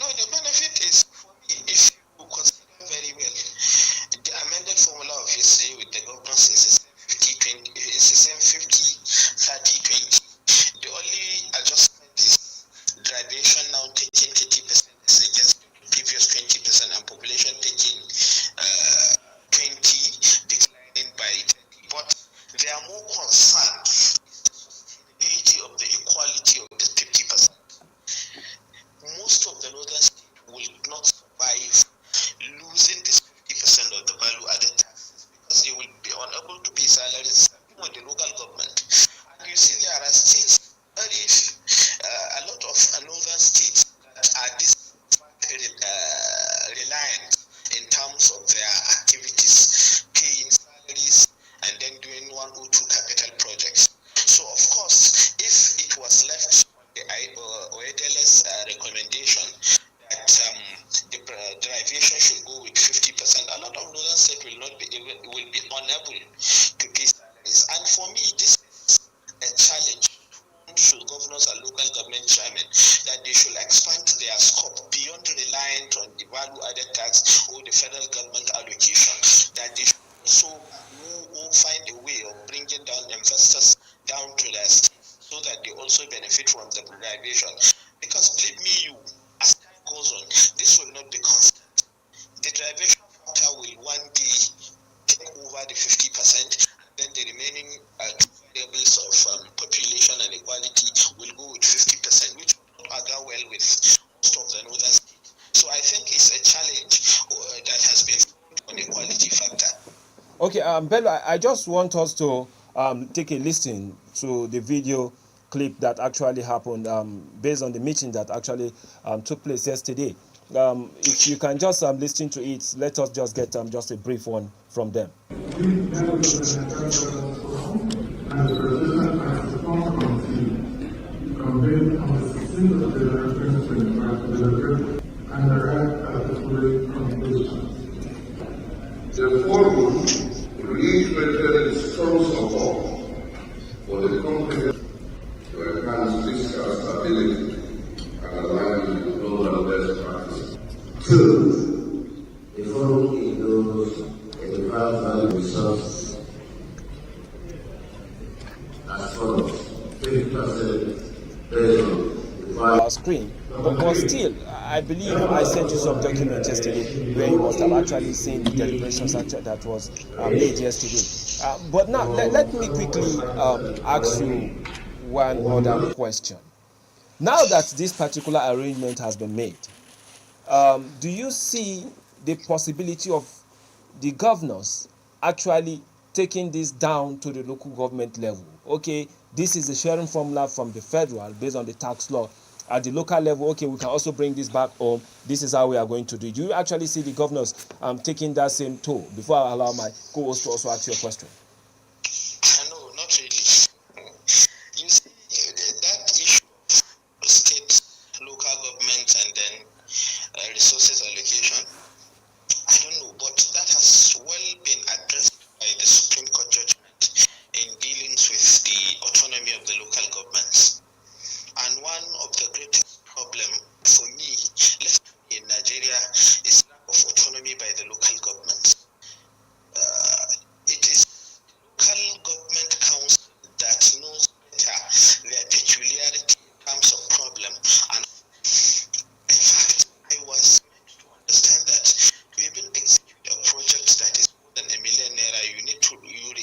No, the benefit is, for me, if you consider very well, the amended formula obviously with the governance is the same 50, 30, 20. The only adjustment is derivation now taking 30% against the previous 20%, and population taking 20, declining by 30. But they are more concerned with the sustainability of the equality of the 50%. federal government allocation, that they should also find a way of bringing down investors down to their states so that they also benefit from the derivation. Because believe me, as time goes on, this will not be constant. The derivation factor will one day take over the 50%, then the remaining two variables of population and equality will go with 50%, which will not go well with most of the northern states. So I think it's a challenge that has been on the equality factor. Okay, Bello, I just want us to take a listen to the video clip that actually happened based on the meeting that actually took place yesterday. If you can just listen to it, let us just get just a brief one from them. The forum reiterated its strong support for the company to enhance fiscal stability and align with global best practices. 2. The forum includes a defined value resource as follows: 50% based on Our screen, but still, I believe I sent you some documents yesterday where you must have actually seen the deliberations that was made yesterday. But now, let me quickly ask you one other question. Now that this particular arrangement has been made, do you see the possibility of the governors actually taking this down to the local government level? Okay, this is the sharing formula from the federal based on the tax law. At the local level, okay, we can also bring this back home. This is how we are going to do it. Do you actually see the governors taking that same toll? Before I allow my co-host to also ask you a question. No, not really. You see, that issue of state, local government, and then resources allocation, I don't know, but that has well been addressed by the Supreme Court judgment in dealings with the autonomy of the local governments. And one of the greatest problems for me, in Nigeria, is lack of autonomy by the local governments. It is the local government council that knows better their peculiarity in terms of problem. And in fact, I was meant to understand that to even execute a project that is more than ₦1 million,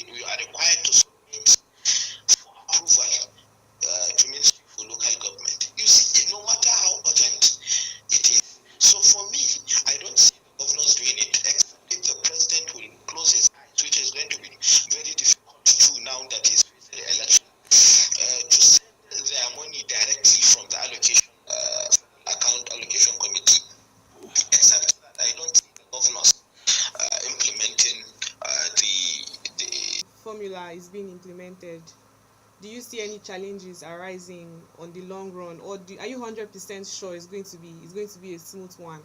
you are required to submit for approval to Ministry for Local Government. You see, no matter how urgent it is. So for me, I don't see the governors doing it, except if the president will close his eyes, which is going to be very difficult to do now that he's facing the election, to send their money directly from the allocation account allocation committee. Except that I don't see the governors implementing the formula is being implemented. Do you see any challenges arising on the long run, or are you 100% sure it's going to be a smooth one?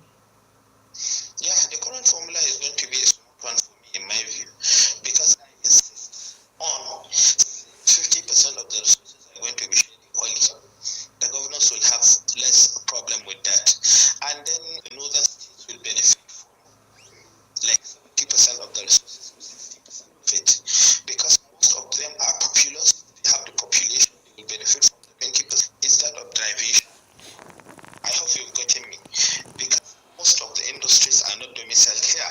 Yeah, the current formula is going to be a smooth one for me, in my view, because I insist on 50% of the resources are going to be shared equally. The governors will have less problem with that, and then the northern states will benefit from like 70% of the resources, 60% of it, because most of them are populous. They have the population, they will benefit from the 20% instead of derivation. I hope you've gotten me, because most of the industries are not domiciled here,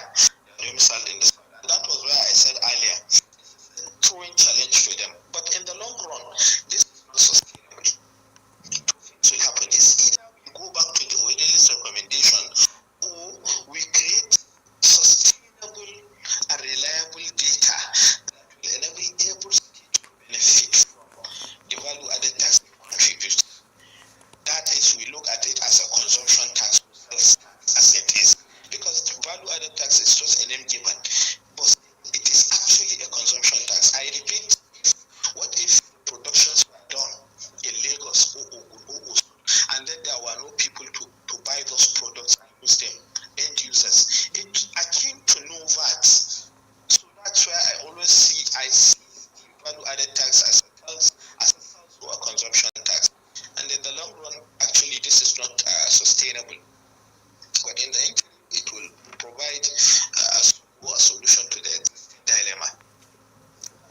they are domiciled in the south. And that was where I said earlier, this is a growing challenge to them. But in the long run, this is not sustainable. Two things will happen. It's either we go back to the originalist recommendation, or we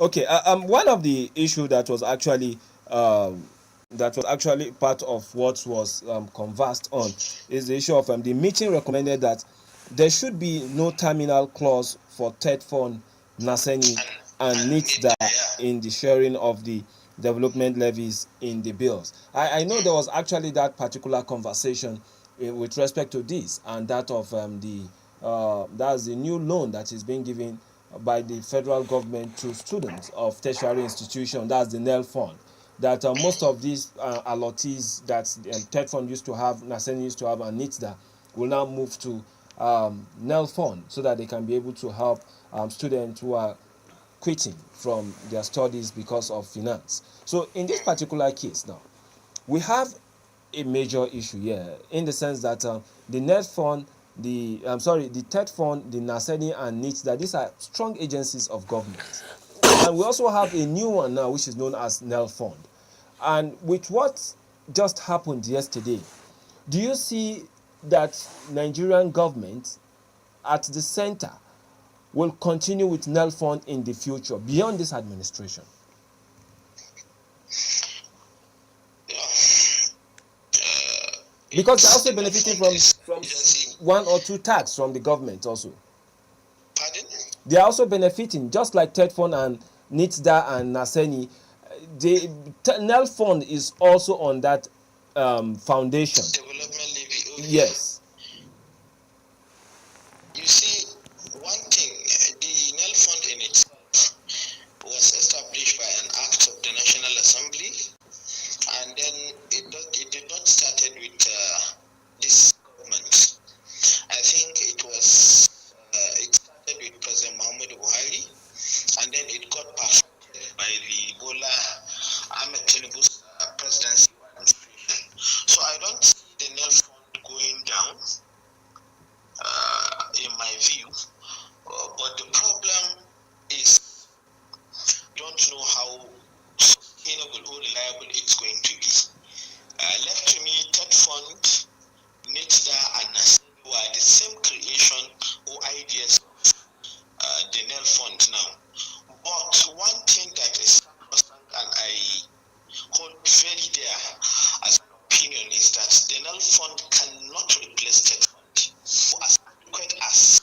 Okay, one of the issue that was actually part of what was conversed on is the issue of the meeting recommended that there should be no terminal clause for third fund, Naseni, and NITDA in the sharing of the development levies in the bills. I know there was actually that particular conversation with respect to this, and that of that's the new loan that is being given by the federal government to students of tertiary institutions. That's the NEL fund. That most of these allottees that TED fund used to have, Naseni used to have, and NITDA will now move to NEL fund so that they can be able to help students who are quitting from their studies because of finance. So in this particular case now, we have a major issue here in the sense that the net fund, the TED fund, the Naseni and NITDA, these are strong agencies of government. And we also have a new one now which is known as NEL fund. And with what just happened yesterday, do you see that Nigerian government at the center will continue with NEL fund in the future beyond this administration? Because they're also benefiting from one or two tax from the government also. Pardon? They are also benefiting, just like TED fund and NITDA and Naseni. The NEL fund is also on that foundation. Development levy. Okay. Yes. You see, one thing, the NEL fund in itself was established by an act of the National Assembly, and then it did not started with this government. I think it started with President Muhammadu Buhari, and then it got perfected by the Bola Ahmed Tinubu's presidency administration. So I don't see the NEL fund going down, in my view. But the problem is, don't know how sustainable or reliable it's going to be. Left to me, TED fund, NITDA, and Naseni were the same creation or ideas of the NEL fund now. But one thing that is constant and I hold very dear as an opinion is that the NEL fund cannot replace TED fund. As adequate as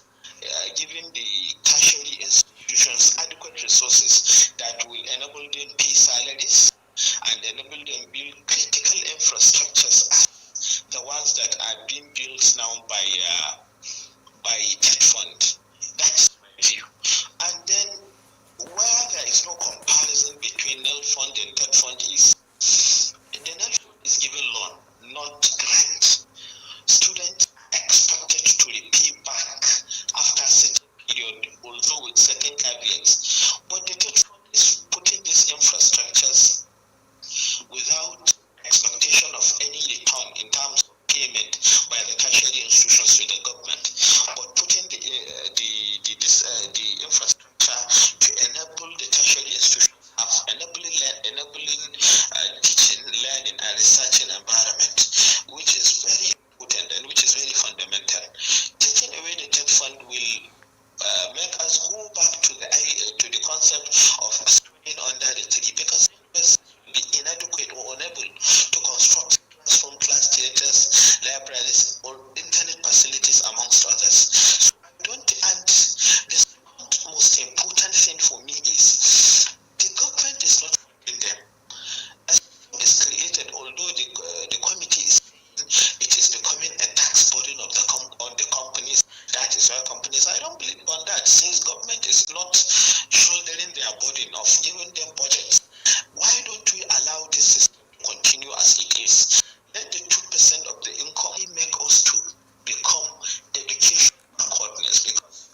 giving the tertiary institutions adequate resources that will enable them pay salaries and enable them build critical infrastructures as the ones that are being built now by TED fund. That's my view. And then where there is no comparison between NEL fund and TED fund is the NEL fund is given loan, not grant. Students are expected to repay back after a certain period, although with certain caveats. But the TED fund is putting these infrastructures without expectation of any return in terms of payment by the tertiary institutions to the government, but putting the infrastructure to enable the tertiary institutions have enabling teaching, learning, and researching environment, which is very important and which is very fundamental. Taking away the TED fund will make us go back to the concept of studying under the tree, because be inadequate or unable to construct classroom, class theaters, libraries, or internet facilities, amongst others. So I don't, and the second most important thing for me is the government is not funding them. As is created, although the committee is saying it is becoming a tax burden of on the companies. That is why companies, I don't believe on that. Since government is not shouldering their burden of giving them budgets, why don't we allow this system to continue as it is? Let the 2% of the income make us to become education coordinates, because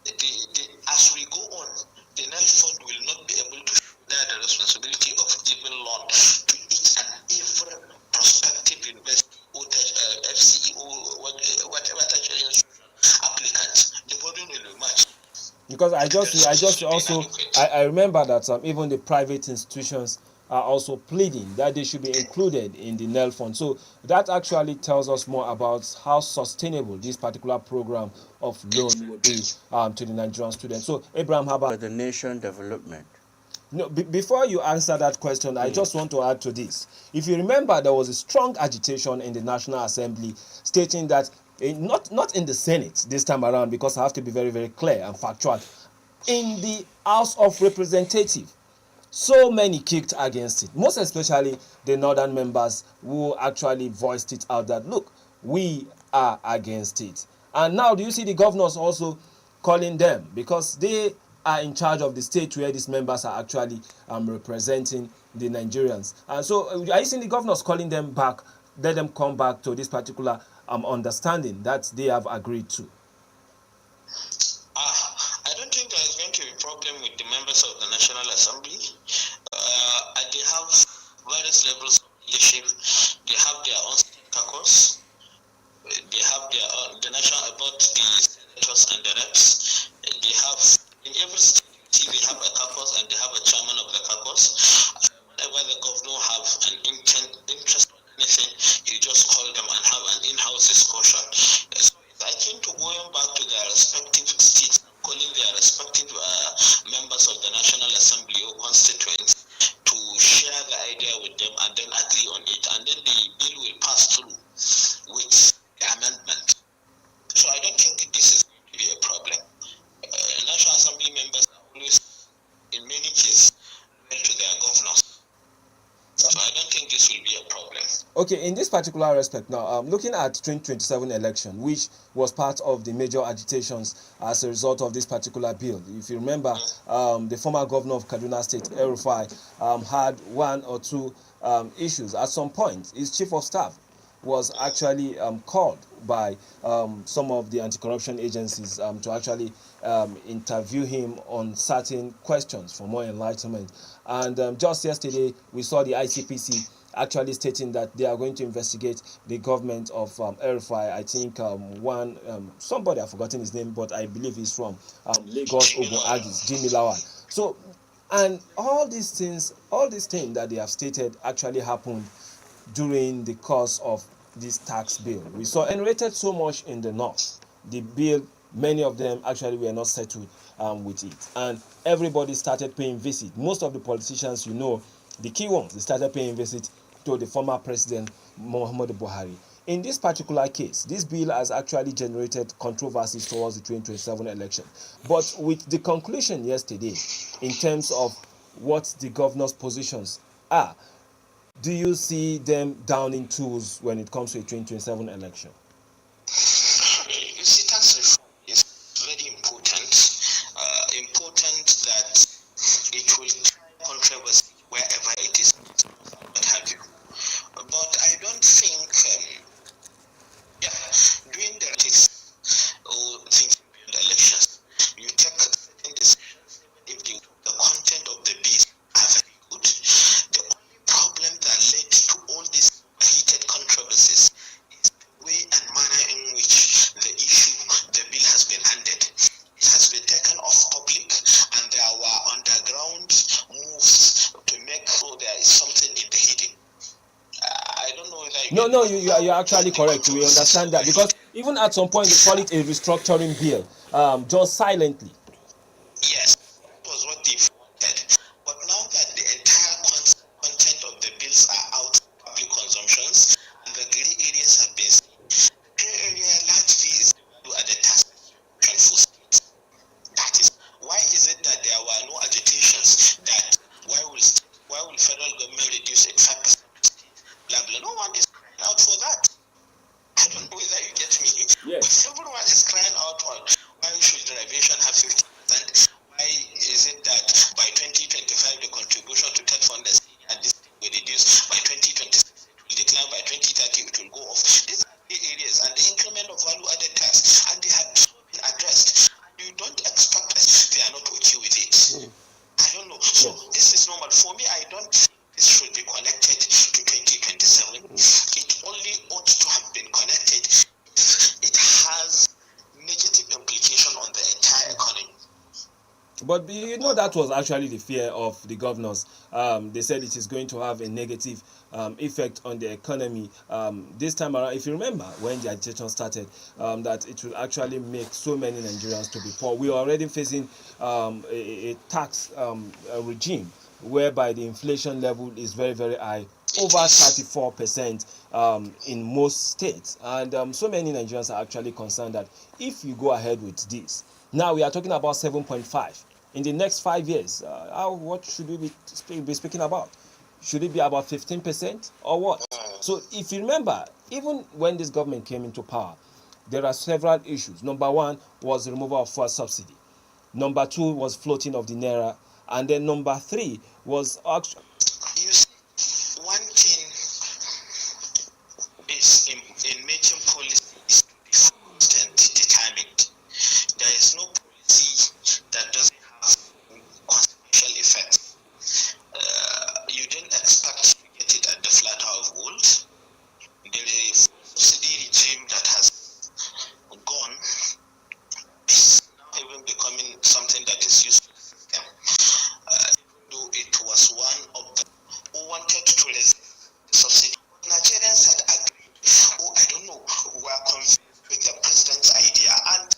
as we go on, the NEL fund will not be able to shoulder the responsibility of giving loan to each and every prospective university or FCE or whatever tertiary institution applicant. The burden will be much. Because I remember that even the private institutions are also pleading that they should be included in the NEL fund. So that actually tells us more about how sustainable this particular program of loan will be to the Nigerian students. So Abraham, how about for the nation development? No, before you answer that question, I just want to add to this. If you remember, there was a strong agitation in the National Assembly stating that, not in the Senate this time around, because I have to be very, very clear and factual, in the House of Representatives, so many kicked against it, most especially the northern members who actually voiced it out that, look, we are against it. And now do you see the governors also calling them, because they are in charge of the state where these members are actually representing the Nigerians. And so are you seeing the governors calling them back, let them come back to this particular understanding that they have agreed to? I don't think there is going to be a problem with the members of the National Assembly. They have various levels of leadership. They have their own state caucus. They have their own, the national, about the senators and the reps. They have, in every state, they have a caucus and they have a chairman of the caucus. Whenever the governor have an interest on anything, you just call them and have an in-house discussion. So I think to going back to their respective states, calling their respective members of the National Assembly or constituents to share the idea with them and then agree on it, and then the bill will pass through with the amendment. So I don't think this is going to be a problem. National Assembly members are always, in many cases, loyal to their governors. So I don't think this will be a problem. Okay, in this particular respect now, looking at 2027 election, which was part of the major agitations as a result of this particular bill. If you remember, the former governor of Kaduna State, El-Rufai, had one or two issues. At some point, his chief of staff was actually called by some of the anti-corruption agencies to actually interview him on certain questions for more enlightenment. And just yesterday, we saw the ICPC actually stating that they are going to investigate the government of El-Rufai. I think somebody, I've forgotten his name, but I believe he's from Lagos, Ogun Agis, Jimmy Lawal. So, and all these things that they have stated actually happened during the course of this tax bill. We saw enrated so much in the north. The bill, many of them actually were not settled with it. And everybody started paying visit. Most of the politicians, the key ones, they started paying visit to the former president, Muhammadu Buhari. In this particular case, this bill has actually generated controversies towards the 2027 election. But with the conclusion yesterday, in terms of what the governor's positions are, do you see them down in tools when it comes to a 2027 election? You see, tax reform is very important. Important that it will clear controversy wherever it is, what have you. But I don't think, doing the politics or thinking beyond the elections, you take certain decisions if the content of the bill are very good. The only problem that led to all these heated controversies is the way and manner in which the bill has been handed. It has been taken off public, and there were underground moves to make sure there is something in the hidden. I don't know whether you're actually correct. We understand that, because even at some point they call it a restructuring bill, just silently. Yes, that was what they wanted. But now that the entire content of the bills are out for public consumptions and the gray areas have been seen, the gray area largely is the value added tax for states. That is, why is it that there were no agitations that why will federal government reduce it 5%? Blah blah. No one is crying out for that. I don't know whether you get me. Yes. But everyone is crying out on why should derivation have 50%? Why is it that by 2025 the contribution to TED fund at this will reduce, by 2026 it will decline, by 2030 it will go off? These are the areas and the increment of value added tax, and they have been addressed. And you don't expect that they are not okay with it. I don't know. So this is normal. For me, I don't think this should be connected to 2027. It only ought to have been connected if it has negative implication on the entire economy. But you know that was actually the fear of the governors. They said it is going to have a negative effect on the economy. This time around, if you remember when the agitation started, that it will actually make so many Nigerians to be poor. We are already facing a tax regime whereby the inflation level is very, very high, over 34% in most states. And so many Nigerians are actually concerned that if you go ahead with this, now we are talking about 7.5. In the next 5 years, what should we be speaking about? Should it be about 15% or what? So if you remember, even when this government came into power, there are several issues. Number one was the removal of fuel subsidy. Number two was floating of the naira. And then number three was actually... You see, one thing is in making policy is to be focused and determined. There is no policy that doesn't have consequential effects. You didn't expect to get it at the flatter of gold. The subsidy regime that has gone is now even becoming something that is used to the system. Though it was one of the who wanted to resist the subsidy. Nigerians had agreed, I don't know, were convinced with the president's idea. And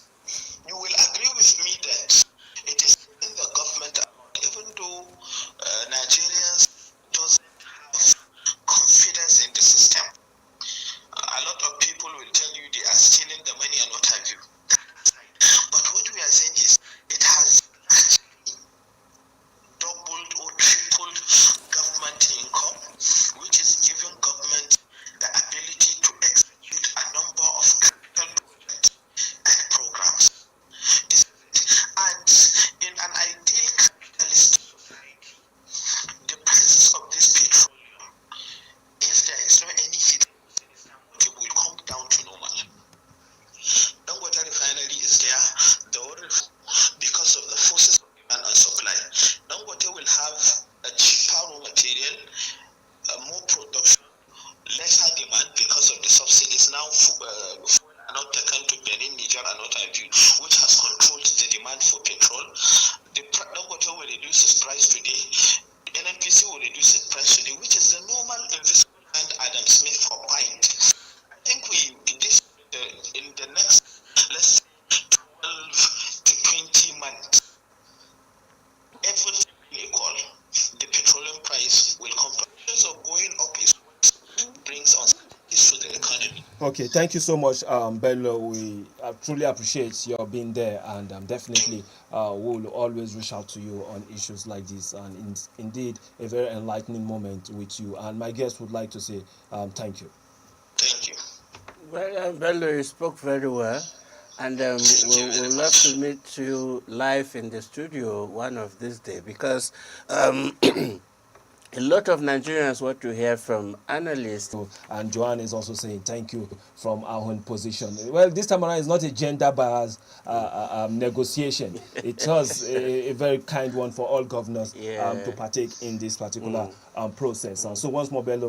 you will agree with me that it is in the government, even though Nigerians doesn't have confidence in the system. A lot of people will tell you they are stealing the money and what have you. But what we are saying is it has doubled or tripled government income, which is giving government the ability to execute a number of critical projects and programs. And in an ideal capitalist society, the prices of this petroleum, if there is no any hit, it will come down to normal. Dangote refinery is there, because of the forces of demand and supply. Dangote will have a cheaper raw material, more production, lesser demand because of the subsidies. Now are not taken to Benin, Niger, and what have you, which has controlled the demand for petrol. Dangote will reduce its price today. NNPC will reduce its price today, which is the normal investment and Adam Smith for point. I think in the next, let's say, 12 to 20 months, everything equal, the petroleum price will come down. So going up is what brings uncertainties to the economy. Okay, thank you so much, Bello. We truly appreciate your being there, and definitely we'll always reach out to you on issues like this. And indeed, a very enlightening moment with you. And my guest would like to say thank you. Thank you. Well, Bello, you spoke very well, and we'll love to meet you live in the studio one of these days, because a lot of Nigerians want to hear from analysts. And Joanne is also saying thank you from our own position. Well, this time around, it's not a gender bias negotiation. It was a very kind one for all governors to partake in this particular process. And so once more, Bello,